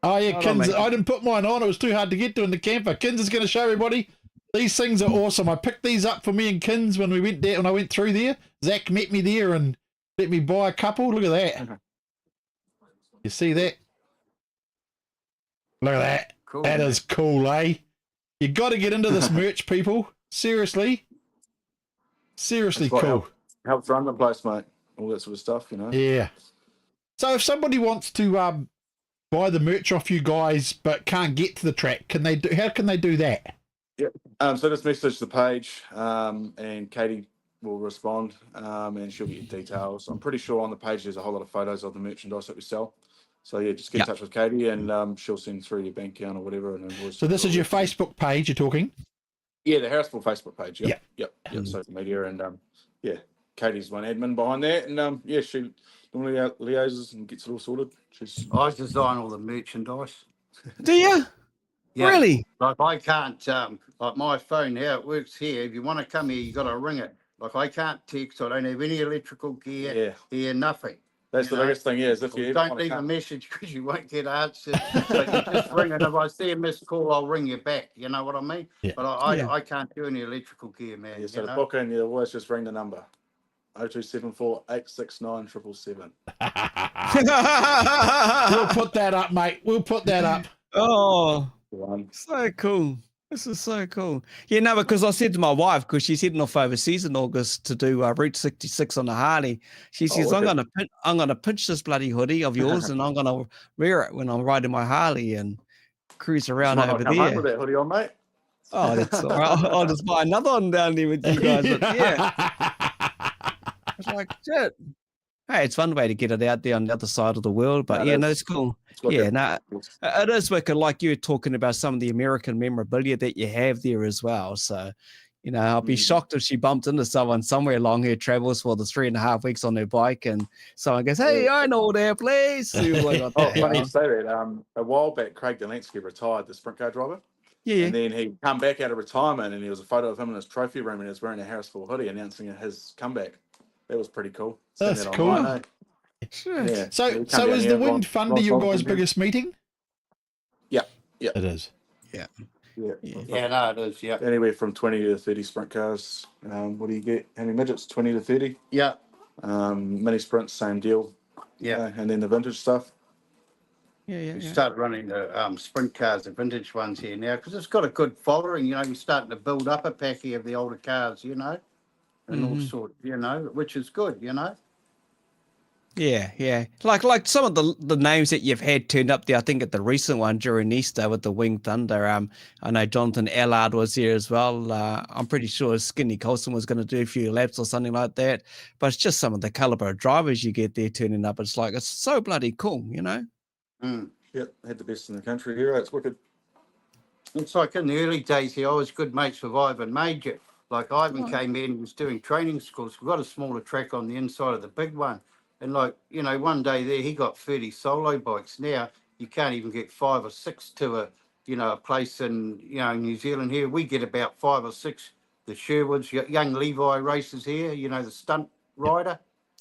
Oh yeah, Kinser. I didn't put mine on. It was too hard to get to in the camper. Kinser's going to show everybody. These things are awesome. I picked these up for me and Kins when we went there. When I went through there, Zach met me there and let me buy a couple. Look at that. You see that? Look at that. Cool, that is cool, eh? You got to get into this merch, people. Seriously cool. Helps run the place, mate. All that sort of stuff, you know. Yeah. So if somebody wants to buy the merch off you guys but can't get to the track, how can they do that? Yeah. So just message the page, and Katie will respond, and she'll get your details. I'm pretty sure on the page there's a whole lot of photos of the merchandise that we sell. So yeah, just get in touch with Katie, and she'll send through your bank account or whatever. And so this is your Facebook page you're talking? Yeah, the Harrisville Facebook page. Yep. Social media, and Katie's one admin behind that, and she normally liaises and gets it all sorted. I design all the merchandise. Do you? Yeah. Really? Like I can't, like my phone, how it works here, if you want to come here, you got to ring it. Like I can't text, I don't have any electrical gear here, nothing. That's the biggest thing, is if you don't leave a message because you won't get answered. So you just ring, and if I see a missed call, I'll ring you back. You know what I mean? Yeah. But I can't do any electrical gear, man. So the book in, you always just ring the number. 0274 869 777. We'll put that up, mate. We'll put that up. Oh, so cool. This is so cool. Yeah, no, because I said to my wife, because she's heading off overseas in August to do Route 66 on the Harley. She says, I'm gonna pinch this bloody hoodie of yours, and I'm gonna wear it when I'm riding my Harley and cruise around over there. Home with that hoodie on, mate. Oh, that's all right. I'll just buy another one down there with you guys. But it's like shit. Hey, it's one way to get it out there on the other side of the world, but it's cool. It is wicked. Like you were talking about some of the American memorabilia that you have there as well. So, I'll be shocked if she bumped into someone somewhere along her travels for the 3.5 weeks on her bike, and someone goes, "Hey, I know that place." Funny you say that. A while back, Craig Delansky retired, the sprint car driver. Yeah. And then he come back out of retirement, and there was a photo of him in his trophy room, and he was wearing a Harrisville hoodie announcing his comeback. That was pretty cool. That's cool. Yeah. So, you come so down is here, the Wind Thunder Ron your Thompson guys' here. biggest meeting? Yeah, yeah, It is. Yeah. yeah. Yeah, no, it is. Yeah, Anywhere from 20 to 30 sprint cars. What do you get? How many midgets? 20 to 30. yeah, Mini sprints, same deal. yeah. And then the vintage stuff. Yeah. We start running the sprint cars, the vintage ones here now, because it's got a good following. You know, we're starting to build up a pack here of the older cars. You know, and all sort. You know, which is good. You know. Yeah. Like some of the names that you've had turned up there, I think at the recent one during Easter with the Wing Thunder. I know Jonathan Allard was there as well. I'm pretty sure Skinny Colson was going to do a few laps or something like that. But it's just some of the caliber of drivers you get there turning up. It's like, it's so bloody cool, you know? Mm. Yep, had the best in the country here. It's wicked. It's like in the early days here, I was good mates with Ivan Major. Like Ivan came in, he was doing training schools. We've got a smaller track on the inside of the big one. And like, you know, one day there, he got 30 solo bikes. Now you can't even get 5 or 6 to a place in, New Zealand here. We get about 5 or 6. The Sherwoods, young Levi races here, the stunt rider.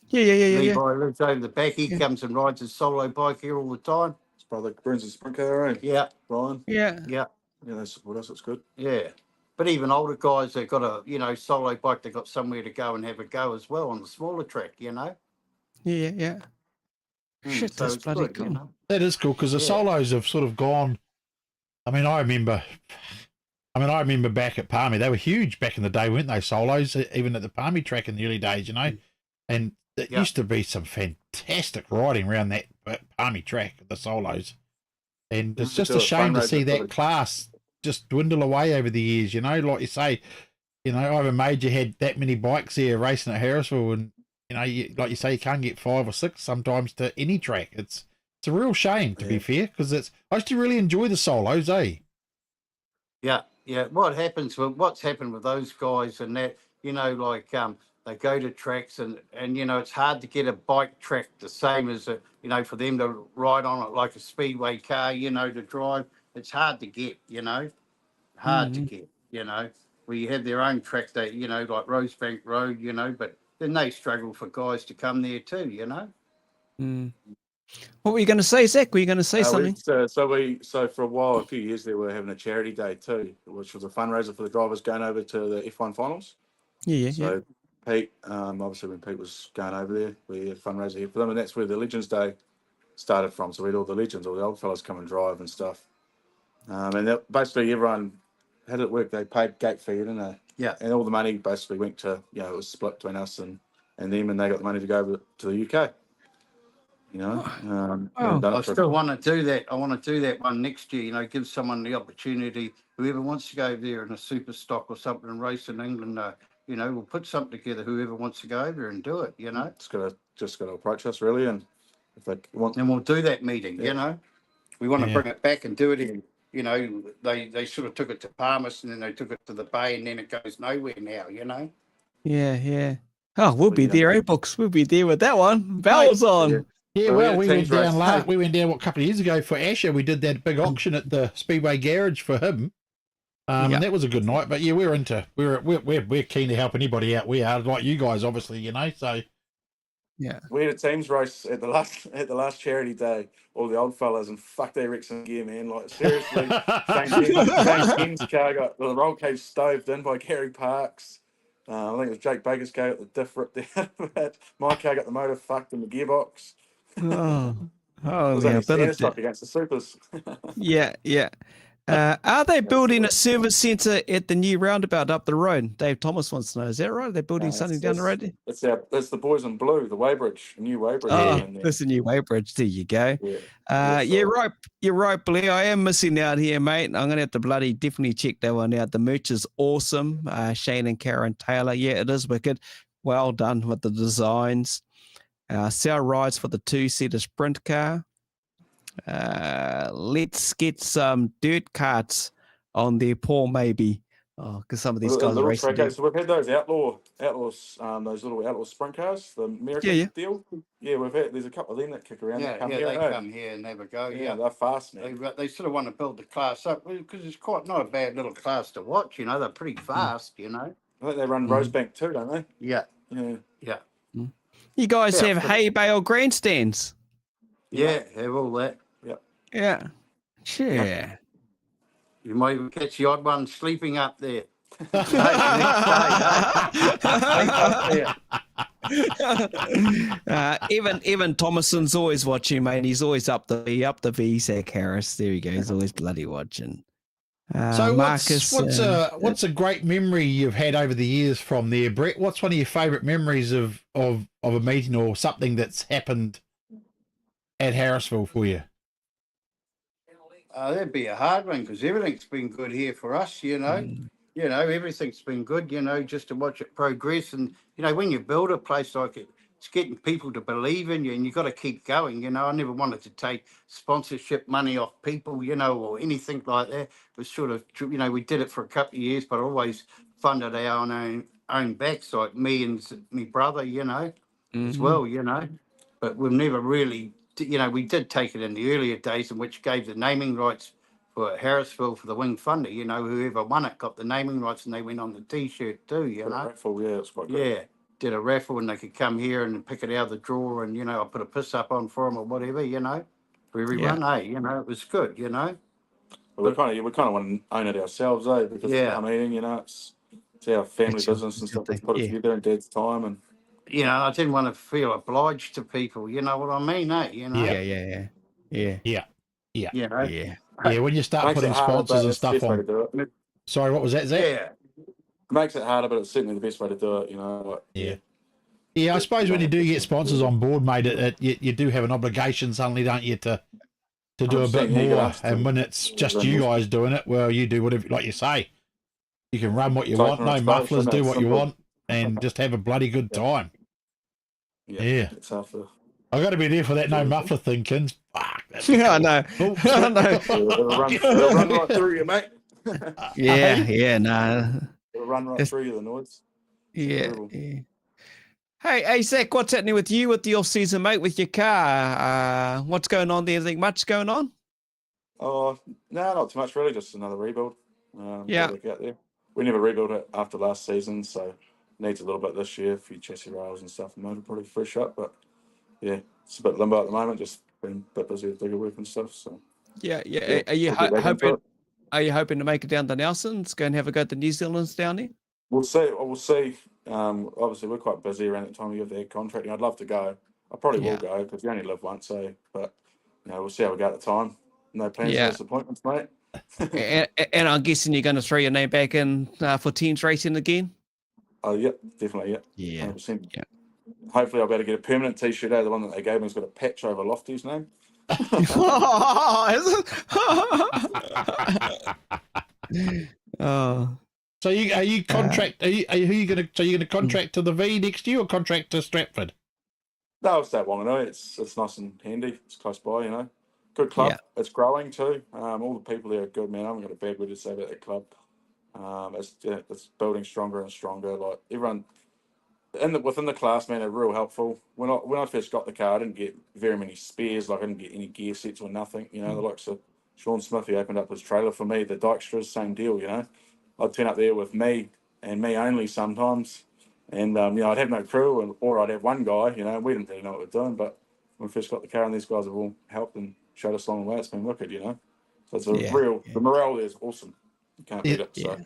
Yeah. Levi lives over the back. He Yeah. comes and rides his solo bike here all the time. His brother brings a sprint car, eh? Yeah, Brian. Yeah. yeah. Yeah, they support us. It's good. Yeah. But even older guys that got a, solo bike, they got somewhere to go and have a go as well on the smaller track, Yeah. Shit, So that's it's bloody good, cool. That is cool because the solos have sort of gone. I mean, I remember back at Palmy, they were huge back in the day, weren't they? Solos, even at the Palmy track in the early days, and it used to be some fantastic riding around that Palmy track, the solos. And it's just a shame to see that class just dwindle away over the years, like you say, Ivan Major had that many bikes there racing at Harrisville, and, like you say, you can't get 5 or 6 sometimes to any track. It's a real shame, to be fair, because I used to really enjoy the solos, eh? Yeah. What's happened with those guys and that, they go to tracks and it's hard to get a bike track the same as for them to ride on it like a speedway car, to drive. It's hard to get, hard to get, where you have their own track that, like Rosebank Road, but then they struggle for guys to come there too, What were you going to say, Zach? Were you going to say something? So for a while, a few years there, we were having a charity day too, which was a fundraiser for the drivers going over to the F1 finals. Yeah. So Pete, obviously when Pete was going over there, we had a fundraiser here for them, and that's where the Legends Day started from. So we had all the legends, all the old fellas come and drive and stuff. And basically everyone, how did it work? They paid gate fee, didn't they? Yeah. And all the money basically went to, it was split between us and them, and they got the money to go over to the UK. I still want to do that. I want to do that one next year, give someone the opportunity, whoever wants to go there in a super stock or something and race in England, we'll put something together, whoever wants to go over there and do it, Just got to approach us really, and if they want, and we'll do that meeting, we want to bring it back and do it in, they sort of took it to Palmas and then they took it to the Bay and then it goes nowhere now, Yeah. Oh, we'll be there, eh, Books? We'll be there with that one. Bells on. Yeah, well, we went down we went down a couple of years ago for Asher. We did that big auction at the Speedway garage for him, and that was a good night. But yeah, we're keen to help anybody out. We are, like you guys, obviously, So yeah, we had a teams race at the last charity day. All the old fellas, and fuck, they wrecked some gear, man. Like seriously, Shane Ken's car got the roll cage stoved in by Gary Parks. I think it was Jake Baker's car got the diff ripped out of it. My car got the motor fucked in the gearbox. Oh, yeah, stuff against the supers. Yeah. Are they building a service centre at the new roundabout up the road? Dave Thomas wants to know. Is that right? They're building something down the road? It's the boys in blue, the Weybridge, new Weybridge. Oh, that's a new Weybridge. There you go. Right. You're right, Blair. I am missing out here, mate. I'm going to have to definitely check that one out. The merch is awesome. Shane and Karen Taylor. Yeah, it is wicked. Well done with the designs. Sal rides for the 2-seater sprint car. Let's get some dirt carts on there, Paul, maybe. Because some of these guys are racing. Okay, so we've had those outlaws, those little outlaw sprint cars, the American deal. Yeah, there's a couple of them that kick around. They come here and have a go. Yeah, they're fast, man. They sort of want to build the class up because it's quite not a bad little class to watch. They're pretty fast. I think they run Rosebank too, don't they? Yeah. You guys Yeah. have hay bale grandstands. Yeah, have all that. Yeah. Sure. You might even catch the odd one sleeping up there. Evan Thomason's always watching, mate. He's always up the V, Zac Harris. There he goes. He's always bloody watching. So Marcus, what's a great memory you've had over the years from there, Brett? What's one of your favourite memories of a meeting or something that's happened at Harrisville for you? That'd be a hard one because everything's been good here for us, you know. You know, everything's been good, you know, just to watch it progress. And, you know, when you build a place like it, it's getting people to believe in you and you've got to keep going, you know. I never wanted to take sponsorship money off people, you know, or anything like that. It was sort of, you know, we did it for a couple of years, but I always funded our own backs, like me and my brother, you know, as well, you know. But we've never really, you know, we did take it in the earlier days, in which gave the naming rights for Harrisville for the Wing Funder. You know, whoever won it got the naming rights and they went on the T-shirt too, you know. Raffle, yeah, it's quite good. Yeah, did a raffle and they could come here and pick it out of the drawer and, you know, I put a piss up on for them or whatever, you know, for everyone, you know, it was good, you know. But we kind of want to own it ourselves, because Yeah. I mean, you know, it's our family business and stuff. We put it together in Dad's time, and you know, I didn't want to feel obliged to people, you know what I mean, you know. Yeah. You know. Yeah, when you start makes putting it harder, sponsors but and it's the stuff best way to on. do it. Sorry, what was that, Zach? Yeah. It makes it harder, but it's certainly the best way to do it, you know. Like, Yeah, I suppose when you do get sponsors on board, mate, you do have an obligation suddenly, don't you, to do a bit more. And when it's just you guys doing it, well, you do whatever, like you say. You can run what you want, no mufflers, do what you want, and just have a bloody good time. Yeah. It's after. I got to be there for that no muffler thing, Kins. Fuck. Yeah, I know. Oh, I know. It'll run right through you, mate. Yeah, no. It'll run right through you, the noise. Yeah. Hey, Zac, what's happening with you with the off-season, mate, with your car? What's going on there? Anything much going on? Oh, no, not too much really. Just another rebuild. Yeah. Out there. We never rebuilt it after last season, so needs a little bit this year. A few chassis rails and stuff. Motor probably fresh up, but yeah, it's a bit limbo at the moment. Just been a bit busy with digger work and stuff. So yeah. Are you hoping? Are you hoping to make it down to Nelson's? Go and have a go at the New Zealanders down there? We'll see. Obviously, we're quite busy around that time of year with their contracting. I'd love to go. I probably will go because you only live once. So, but you know, we'll see how we go at the time. No plans for disappointments, mate. and I'm guessing you're going to throw your name back in for teams racing again. Oh, yeah, definitely, yeah. 100%. Yeah. Hopefully, I'll be able to get a permanent T-shirt out. The one that they gave me has got a patch over Lofty's name. Oh. So are you contract? Are you going to contract to the V next year or contract to Stratford? No, I'll stay at Wanganui. It's nice and handy. It's close by, you know. Good club. Yeah. It's growing too. All the people there are good, man. I haven't got a bad word to say about that club. It's building stronger and stronger. Like everyone within the class, man, are real helpful. When I first got the car, I didn't get very many spares. Like I didn't get any gear sets or nothing. You know, the likes of Sean Smith, he opened up his trailer for me. The Dykstras, same deal. You know, I'd turn up there with me and me only sometimes, and you know, I'd have no crew, or I'd have one guy. You know, we didn't really know what we're doing, but when we first got the car, and these guys have all helped and showed us along the way, it's been wicked. You know, so it's the morale there is awesome. You can't beat it. So.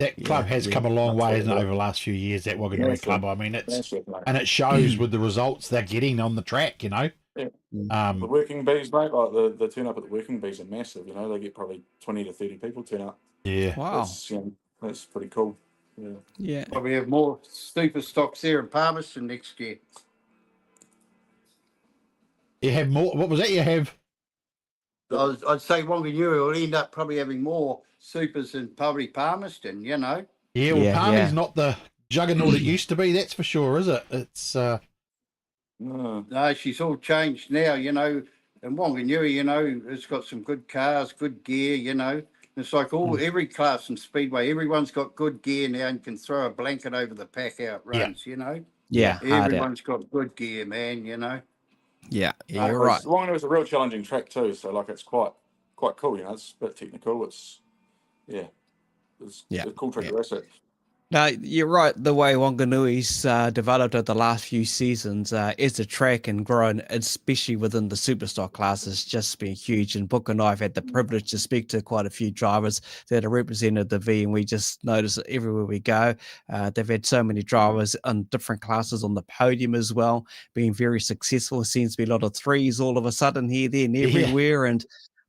That club has come a long way, hasn't it, over the last few years, that Wanganui club. I mean, and it shows with the results they're getting on the track, you know. Yeah. The working bees, mate, like the turn up at the working bees are massive, you know. They get probably 20 to 30 people turn up. Yeah. Wow. That's pretty cool. Yeah. Probably have more super stocks there in Palmerston next year. You have more? What was that you have? I'd say Wanganui will end up probably having more supers than probably Palmerston, you know. Yeah, well, Palmy's not the juggernaut it used to be, that's for sure, is it? It's No, she's all changed now, you know. And Wanganui, you know, it's got some good cars, good gear, you know. It's like every class in Speedway, everyone's got good gear now and can throw a blanket over the pack out runs, you know. Yeah, everyone's got good gear, man, you know. Yeah, you're right. Wanganui is a real challenging track too, so like it's quite cool, you know. It's a bit technical. It's a cool track to race at. Now, you're right. The way Wanganui's developed over the last few seasons is the track and grown, especially within the superstock class, has just been huge. And Book and I have had the privilege to speak to quite a few drivers that have represented the V, and we just notice it everywhere we go. They've had so many drivers on different classes on the podium as well, being very successful. It seems to be a lot of threes all of a sudden here, there, and everywhere.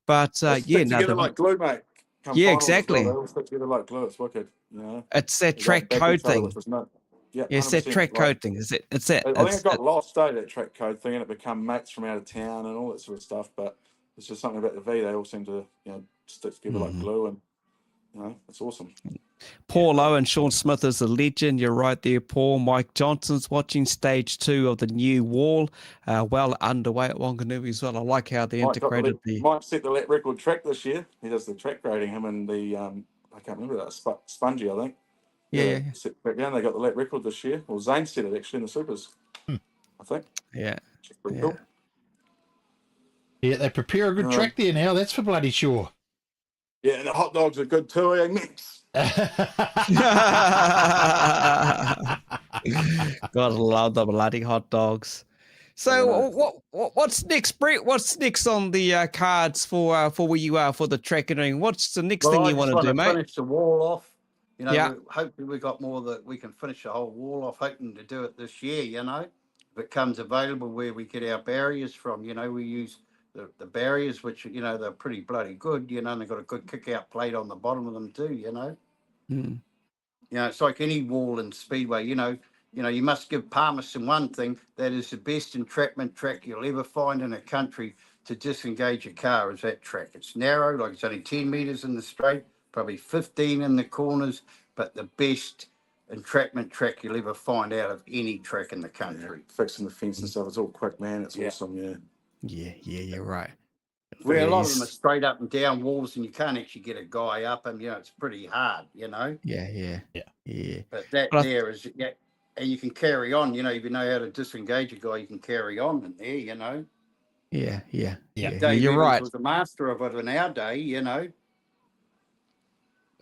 But They yeah, stick no, together like glue, mate. Come yeah, finals as well, they exactly. all stick together like glue. It's wicked, you know. It's that They don't track back code each other, thing. which was no. Yeah, Yeah, it's that 100%. track Like, code thing. It's that. I think it got lost, that track code thing, and it become mates from out of town and all that sort of stuff. But it's just something about the V. They all seem to, stick together like glue, and it's awesome. Paul Owen, Sean Smith is a legend. You're right there, Paul. Mike Johnson's watching stage 2 of the new wall, well underway at Wanganui as well. I like how they integrated Mike set the lap record track this year. He does the track grading. Him and the I can't remember that Spongy, I think. Yeah. Set back down. They got the lap record this year. Well, Zane said it actually in the supers. I think. Yeah. Which is pretty cool. Yeah, they prepare a good track there now. That's for bloody sure. Yeah, and the hot dogs are good too, mix. Gotta love the bloody hot dogs. So what's next, Brett? What's next on the cards for where you are for the tracking? What's the next thing you want to do, mate? Finish the wall off. Hopefully we got more that we can finish the whole wall off. Hoping to do it this year. If it comes available where we get our barriers from. We use the barriers, which they're pretty bloody good. And they've got a good kick-out plate on the bottom of them too. It's like any wall in speedway. You must give Palmerston one thing, that is the best entrapment track you'll ever find in a country to disengage a car, is that track. It's narrow, like it's only 10 metres in the straight, probably 15 in the corners, but the best entrapment track you'll ever find out of any track in the country. Fixing the fence and stuff, it's all quick, man. It's awesome, Yeah, you're right. Where a lot of them are straight up and down walls and you can't actually get a guy up and, it's pretty hard, Yeah. But there is, and you can carry on, if you know how to disengage a guy, you can carry on in there, Yeah. Dave You're Evans right. was the master of it in our day,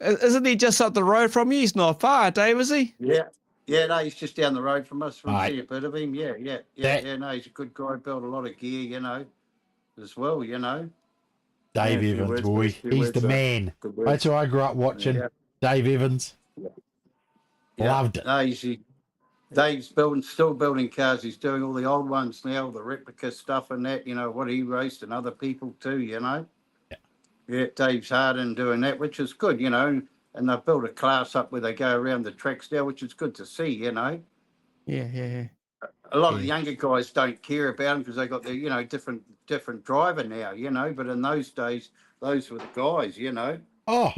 Isn't he just up the road from you? He's not far, Dave, is he? Yeah, no, he's just down the road from us. We'll Right. see a bit of him. Yeah, no, he's a good guy, built a lot of gear, as well, Dave Yeah, Evans, few boy. words, few He's words, the man. good words. That's who I grew up watching. Yeah. Dave Evans. Loved it. No, Dave's still building cars. He's doing all the old ones now, the replica stuff and that, what he raced and other people too, Yeah, Dave's hard in doing that, which is good, and they've built a class up where they go around the tracks now, which is good to see, Yeah. A lot of the younger guys don't care about them because they got the, different driver now, but in those days, those were the guys, Oh,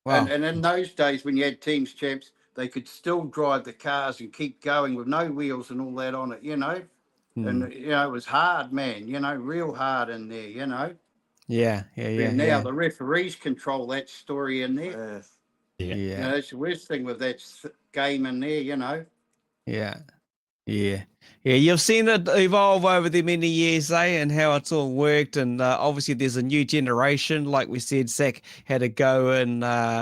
Wow. And in those days when you had teams champs, they could still drive the cars and keep going with no wheels and all that on it, and it was hard, man, real hard in there, Yeah. And now the referees control that story in there. yeah. That's the worst thing with that game in there, Yeah. You've seen it evolve over the many years, and how it's all worked. And obviously, there's a new generation. Like we said, Zac had a go in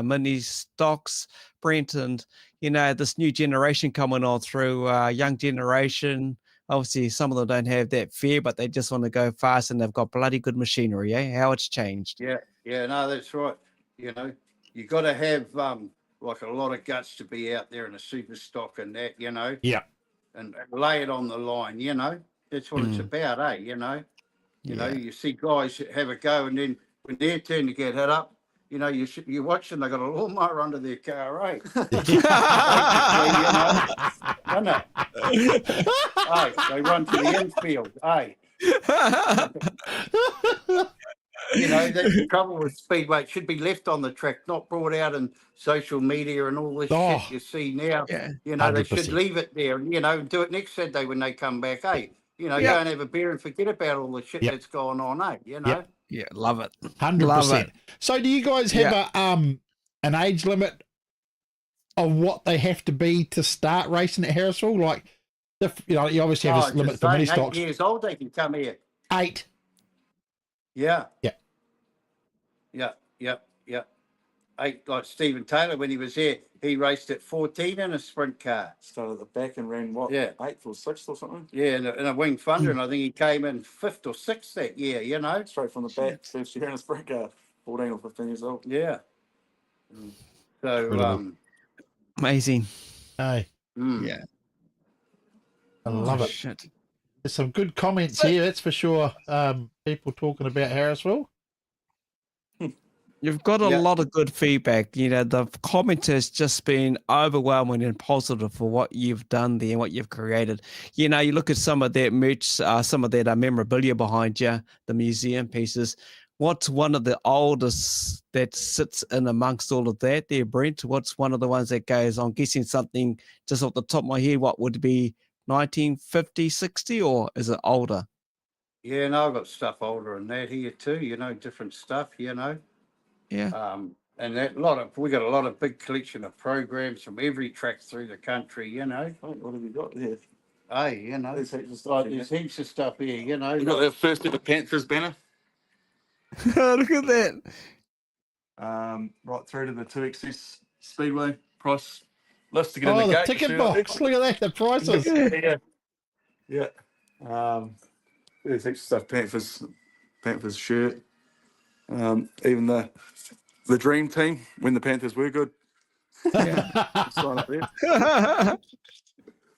mini stocks, Brent, and this new generation coming on through, young generation. Obviously, some of them don't have that fear, but they just want to go fast, and they've got bloody good machinery. How it's changed. Yeah, no, that's right. You got to have like a lot of guts to be out there in a super stock and that, Yeah. and lay it on the line, That's what it's about, You see guys have a go, and then when their turn to get hit up, you watch them, they got a lawnmower under their car, Isn't it? They run to the infield, That's the trouble with speedway. It should be left on the track, not brought out in social media and all this shit you see now. Yeah. They should leave it there and, do it next Saturday when they come back, Go and have a beer and forget about all the shit that's going on, Yeah, love it. 100%. So do you guys have an age limit of what they have to be to start racing at Harrisville? Like, you obviously have a limit for mini stocks. 8 years old, they can come here. 8. Yeah. Yeah. like Stephen Taylor when he was there, he raced at 14 in a sprint car. Started at the back and ran what? Yeah. 8th or 6th or something. Yeah, in a wing thunder, and I think he came in 5th or 6th that year. You know. Straight from the back, first year in a sprint car, 14 or 15 years old. Yeah. So Incredible. Amazing. Hey, Yeah. I love it. Shit. There's some good comments here, that's for sure. People talking about Harrisville. You've got a Yeah. lot of good feedback. You know, the comment has just been overwhelming and positive for what you've done there and what you've created. You know, you look at some of that merch, some of that memorabilia behind you, the museum pieces. What's one of the oldest that sits in amongst all of that there, Brent? What's one of the ones that goes, I'm guessing something just off the top of my head, what would be 1950, 60, or is it older? Yeah, no, I've got stuff older than that here too. You know, different stuff. You know. Yeah. And we got a lot of big collection of programs from every track through the country, you know. What have you got there? Hey, you know, There's heaps of stuff. there's heaps of stuff here, you know. We got our first ever Panthers banner. Look at that. Right through to the 2XS Speedway price list to get in Oh, the the gate. ticket box. Look at that, the prices. Yeah. There's heaps of stuff. Panthers shirt. Even the dream team when the Panthers were good. Sign up there.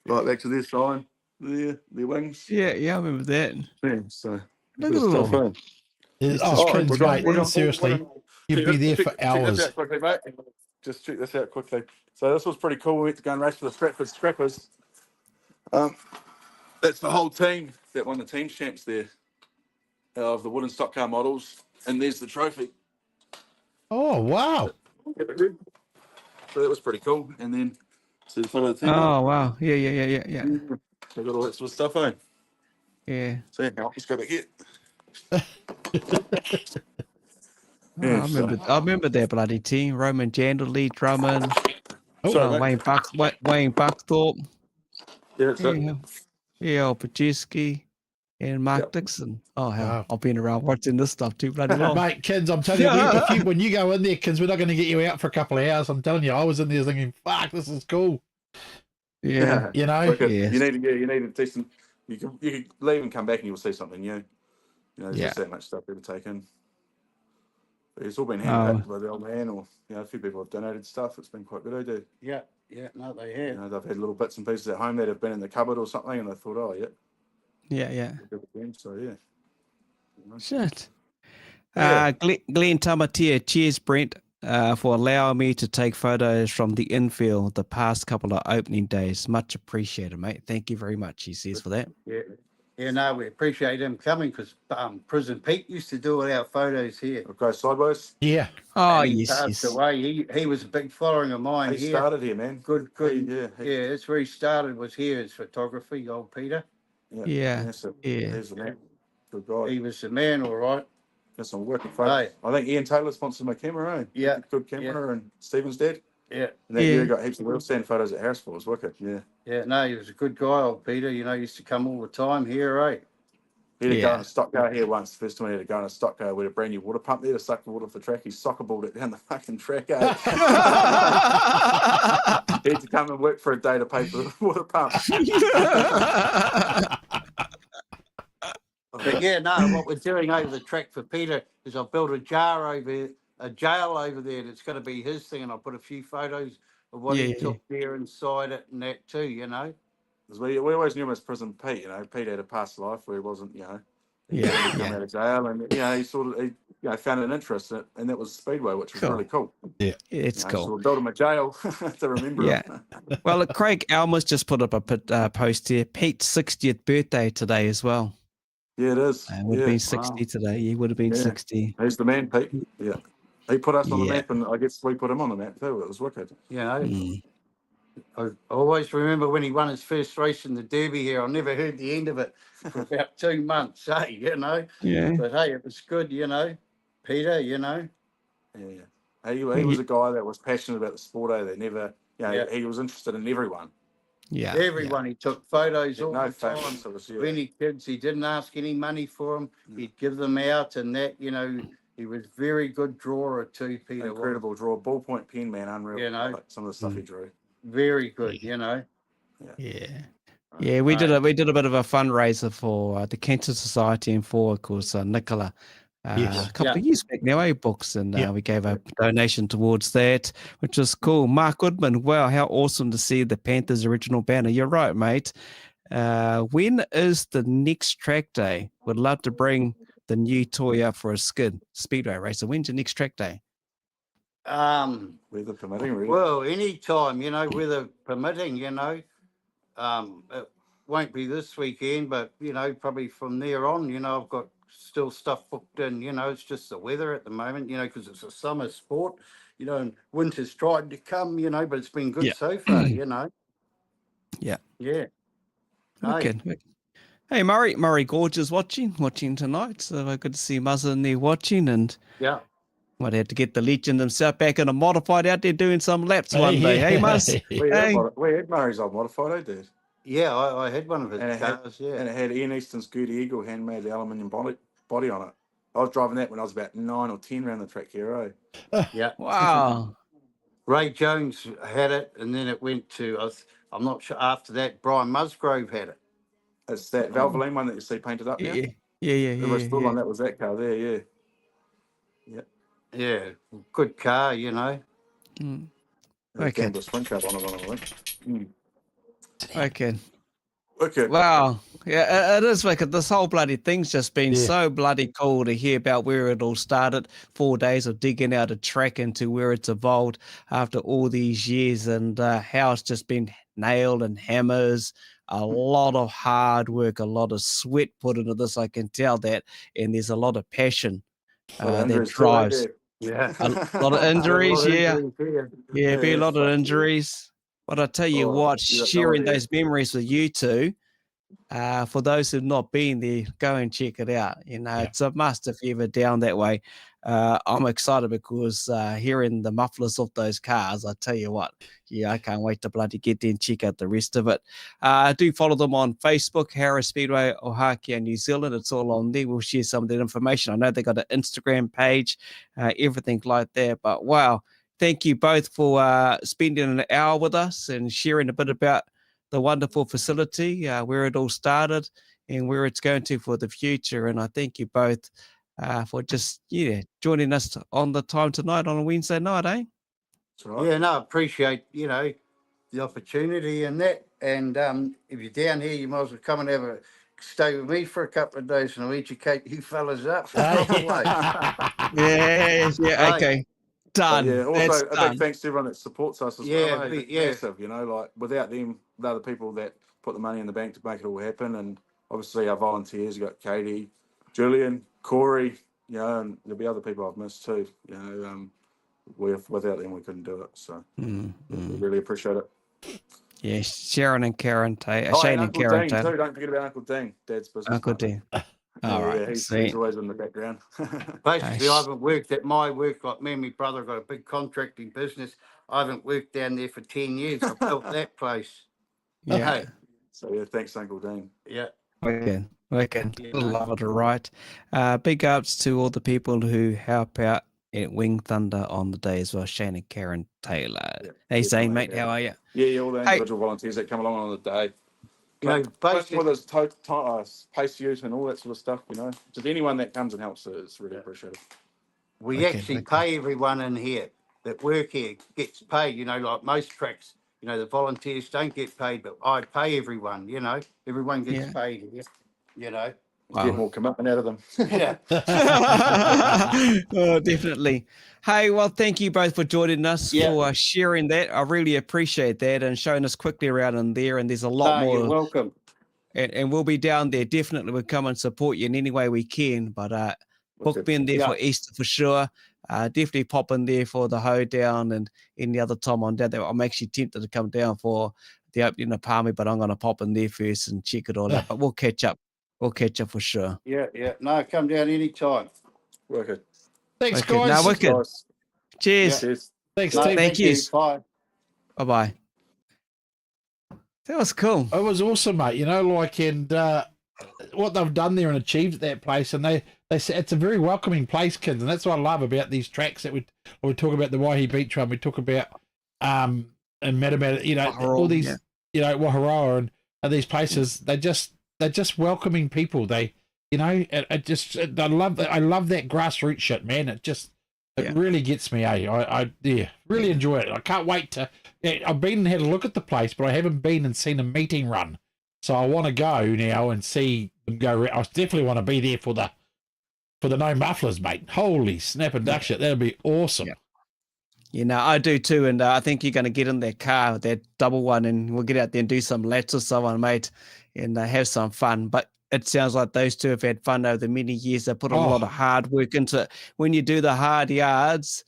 Right back to their sign. Their wings. Yeah, I remember that. Yeah, so Look good at stuff, them. eh? It's Oh, just cringe, we're mate. gonna- Seriously, you'd be there for Check this hours. out quickly, mate. Just check this out quickly. So this was pretty cool. We went to go and race for the Stratford Scrappers. That's the whole team that won the team champs there of the wooden stock car models, and there's the trophy. Oh, wow. So that was pretty cool. And then so the photo of the team. Oh, wow. Yeah. So got all that sort of stuff, eh? Yeah. So yeah, now let's go back here. Oh, I remember that bloody team. Roman Jandley, Drummond, Sorry, mate. Wayne Buckthorpe, Yeah, that's it. Paczewski, and Mark Dixon. Oh, hell. Wow. I've been around watching this stuff too bloody long. Mate, kids, I'm telling you, when you go in there, kids, we're not going to get you out for a couple of hours. I'm telling you, I was in there thinking, fuck, this is cool. Yeah. You know? Wicked. Yes. You need a decent. You can leave and come back and you'll see something new. You know, there's just that much stuff there to take in. But it's all been handpicked by the old man, or a few people have donated stuff. It's been quite good, I do. Yeah, no, they have. You know, they've had little bits and pieces at home that have been in the cupboard or something, and they thought, oh Yeah. so yeah. Shit. Yeah. Glenn Tamatia, cheers, Brent, for allowing me to take photos from the infield the past couple of opening days. Much appreciated, mate. Thank you very much, he says, for that. Yeah, no, we appreciate him coming because Prison Pete used to do all our photos here. It'll go sideways. Yeah. Oh, And he yes. passed away. He was a big following of mine He here. started here, man. Good. Yeah. That's where he started, was here as photography, old Peter. Yeah. So Yeah. He's the man. Good guy. He was the man, all right. Got some working photos. I think Ian Taylor sponsored my camera, eh? Yeah. Good camera, and Stephen's dad. Yeah. And that year got heaps of wheel stand photos at Harrisville. It was wicked. Yeah. Yeah, no, he was a good guy, old Peter. You know, he used to come all the time here, eh? He had to go on a stock car here once. The first time he had to go on a stock car with a brand new water pump there to suck the water off the track. He soccer balled it down the fucking track. He had to come and work for a day to pay for the water pump. But yeah, no, what we're doing over the track for Peter is I've built a jail over there that's going to be his thing, and I'll put a few photos of what he took there inside it and that too, you know. Because we always knew him as Prison Pete, you know. Pete had a past life where he wasn't, he come out of jail, and he found an interest in it, and that was Speedway, which was really cool. Yeah, it's cool. So we built him a jail to remember him. Well, look, Craig Almus just put up a post here. Pete's 60th birthday today as well. Yeah, it is. Would have been 60 today. He would have been 60. He's the man, Pete. Yeah. He put us on the map, and I guess we put him on the map too. It was wicked. You know, I always remember when he won his first race in the Derby here. I never heard the end of it for about 2 months, you know. Yeah. But hey, it was good, you know. Peter, you know. Yeah. He was a guy that was passionate about the sport. They never, he was interested in everyone. Yeah. Everyone. He took photos all the time. So it was, Any kids, he didn't ask any money for them. He'd give them out and that, you know. He was very good drawer too, Peter. Incredible draw, ballpoint pen, man, unreal. You know. Like some of the stuff he drew. Very good, you know. Yeah. Yeah, we did a bit of a fundraiser for the Cancer Society and for, of course, Nicola. Yes. A couple of years back now, books, and Yeah. we gave a donation towards that, which was cool. Mark Goodman, wow, how awesome to see the Panthers original banner. You're right, mate. When is the next track day? Would love to bring the new toy up for a skid speedway racer. When's your next track day? Weather permitting, really. Well, anytime, you know, weather permitting, you know. It won't be this weekend, but you know, probably from there on, you know, I've got still stuff booked in. You know, it's just the weather at the moment, you know, because it's a summer sport, you know, and winter's tried to come, you know, but it's been good so far, you know. Yeah. Hey. Hey, Murray Gorge is watching tonight. So good to see Muzza in there watching, and Yeah. might have to get the legend himself back in a modified out there doing some laps one day. Hey, Muzz. We had Murray's old modified, dude. Yeah, I had one of his And cars, and it had Ian Easton's Goody Eagle handmade aluminium body on it. I was driving that when I was about 9 or 10 around the track here, Yeah. Wow. Ray Jones had it, and then it went to, I'm not sure, after that, Brian Musgrove had it. It's that Valvoline one that you see painted up now. Yeah. It was still on, that was that car there, yeah. Yeah, good car, you know. Okay. The sprint car on it, I think. Okay. Wow. Yeah, it is wicked. This whole bloody thing's just been so bloody cool to hear about where it all started. 4 days of digging out a track into where it's evolved after all these years, and how it's just been nailed and hammers. A lot of hard work, a lot of sweat put into this. I can tell that. And there's a lot of passion that drives. Yeah. A lot of injuries, Be a lot of injuries. But I tell you what, sharing those memories with you two, for those who've not been there, go and check it out. You know, it's a must if you're ever down that way. I'm excited because hearing the mufflers of those cars, I tell you what, I can't wait to bloody get there and check out the rest of it. Do follow them on Facebook, Harris Speedway, Ohakea, New Zealand. It's all on there. We'll share some of that information. I know they got an Instagram page, everything like that. But wow, thank you both for spending an hour with us and sharing a bit about the wonderful facility, where it all started and where it's going to for the future. And I thank you both for just, joining us on the time tonight on a Wednesday night, eh? Right. Yeah, no, appreciate, you know, the opportunity and that. And if you're down here, you might as well come and stay with me for a couple of days and I'll educate you fellas up. Okay. Done. Yeah, also a big thanks to everyone that supports us as well. Massive, you know, like without them, they're the people that put the money in the bank to make it all happen. And obviously our volunteers, you got Katie, Julian, Corey, you know, and there'll be other people I've missed too. You know, without them we couldn't do it. So we really appreciate it. Yeah, Sharon and Karen Shane and Karen Dean too. Don't forget about Uncle Dean, Dad's business. Uncle Dean. All right. Yeah, he's always in the background. Basically, I haven't worked at my work. Like me and my brother got a big contracting business. I haven't worked down there for 10 years. I built that place. Yeah. Hey. So yeah, thanks, Uncle Dean. Yeah. Okay. Love it, all right. Big ups to all the people who help out at Wing Thunder on the day as well. Shane and Karen Taylor. Hey, Zane, mate, how are you? Yeah, all the individual volunteers that come along on the day. You know, basically, with us, pace use and all that sort of stuff, you know. Just anyone that comes and helps, it's really appreciated. We actually pay everyone in here that work here gets paid, you know, like most tracks, you know, the volunteers don't get paid, but I pay everyone, you know, everyone gets paid, you know. Get more commitment out of them. Yeah. Oh, definitely. Hey, well, thank you both for joining us, for sharing that. I really appreciate that and showing us quickly around in there. And there's a lot more. You're welcome. And we'll be down there. Definitely we'll come and support you in any way we can. But book me in there for Easter for sure. Definitely pop in there for the hoedown and any other time on down there. I'm actually tempted to come down for the opening of Palmy, but I'm going to pop in there first and check it all out. But we'll catch up. We'll catch up for sure. Yeah. No, come down anytime. Wicked. Thanks, guys. No, wicked. Cheers. Cheers. Thanks, No, Tim. Thank you. Bye. Bye-bye. That was cool. It was awesome, mate. You know, like, and what they've done there and achieved at that place, and they say it's a very welcoming place, kids, and that's what I love about these tracks that we talk about the Waihi Beach run, we talk about and Matamata, you know, all these you know, Waharoa and these places. They're just welcoming people. They, you know, I love that grassroots shit, man. It really gets me. I really enjoy it. I can't wait to. I've been and had a look at the place, but I haven't been and seen a meeting run. So I want to go now and see them go. I definitely want to be there for the no mufflers, mate. Holy snap and duck shit, that'd be awesome. Yeah. You know, I do too, and I think you're going to get in that car, that double one, and we'll get out there and do some laps or so on, mate, and have some fun. But it sounds like those two have had fun over the many years. They put a lot of hard work into it. When you do the hard yards,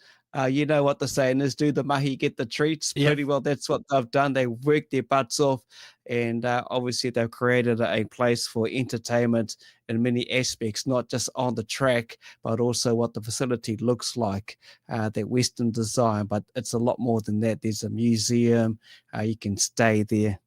you know what the saying is, do the mahi, get the treats. Pretty well, that's what they've done. They worked their butts off, and obviously they've created a place for entertainment in many aspects, not just on the track, but also what the facility looks like, that Western design. But it's a lot more than that. There's a museum. You can stay there.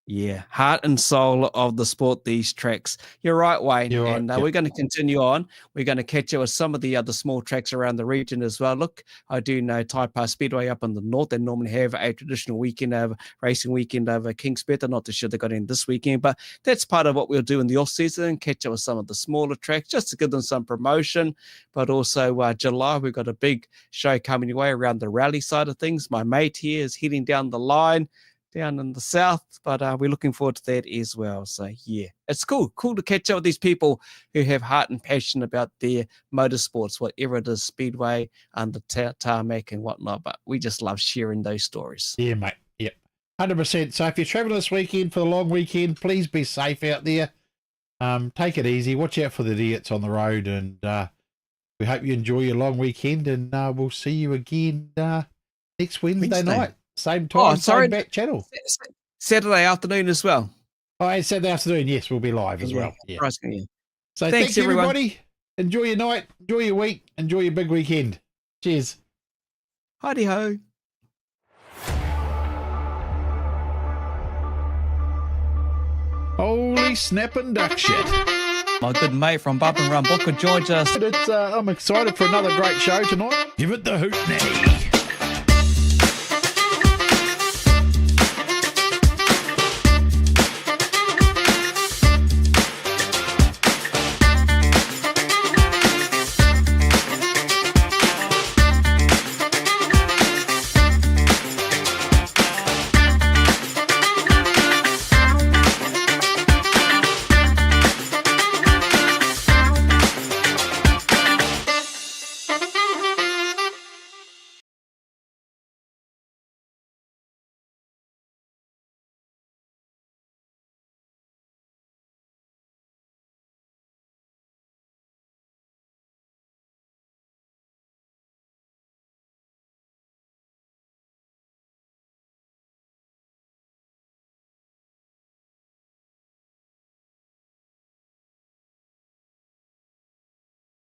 Yeah, heart and soul of the sport, these tracks. You're right, Wayne. You're right, and we're going to continue on. We're going to catch you with some of the other small tracks around the region as well. Look, I do know Taipa Speedway up in the north. They normally have a traditional weekend of racing weekend over Kingsbeth. I'm not too sure they got in this weekend, but that's part of what we'll do in the off season. Catch up with some of the smaller tracks just to give them some promotion. But also July, we've got a big show coming your way around the rally side of things. My mate here is heading down the line down in the south, but we're looking forward to that as well. So yeah, it's cool to catch up with these people who have heart and passion about their motorsports, whatever it is, speedway and the tarmac and whatnot. But we just love sharing those stories. Yeah, mate. Yep, 100%. So if you're traveling this weekend for the long weekend, please be safe out there. Take it easy. Watch out for the idiots on the road, and we hope you enjoy your long weekend. And we'll see you again next Wednesday night. Same time, same back channel. Saturday afternoon as well. Oh, and Saturday afternoon, yes, we'll be live as well. Yeah. So thanks everyone. Everybody. Enjoy your night, enjoy your week, enjoy your big weekend. Cheers. Heidi ho. Holy snap and duck shit. My good mate from Bump and Run Booker joined us. I'm excited for another great show tonight. Give it the hoot now.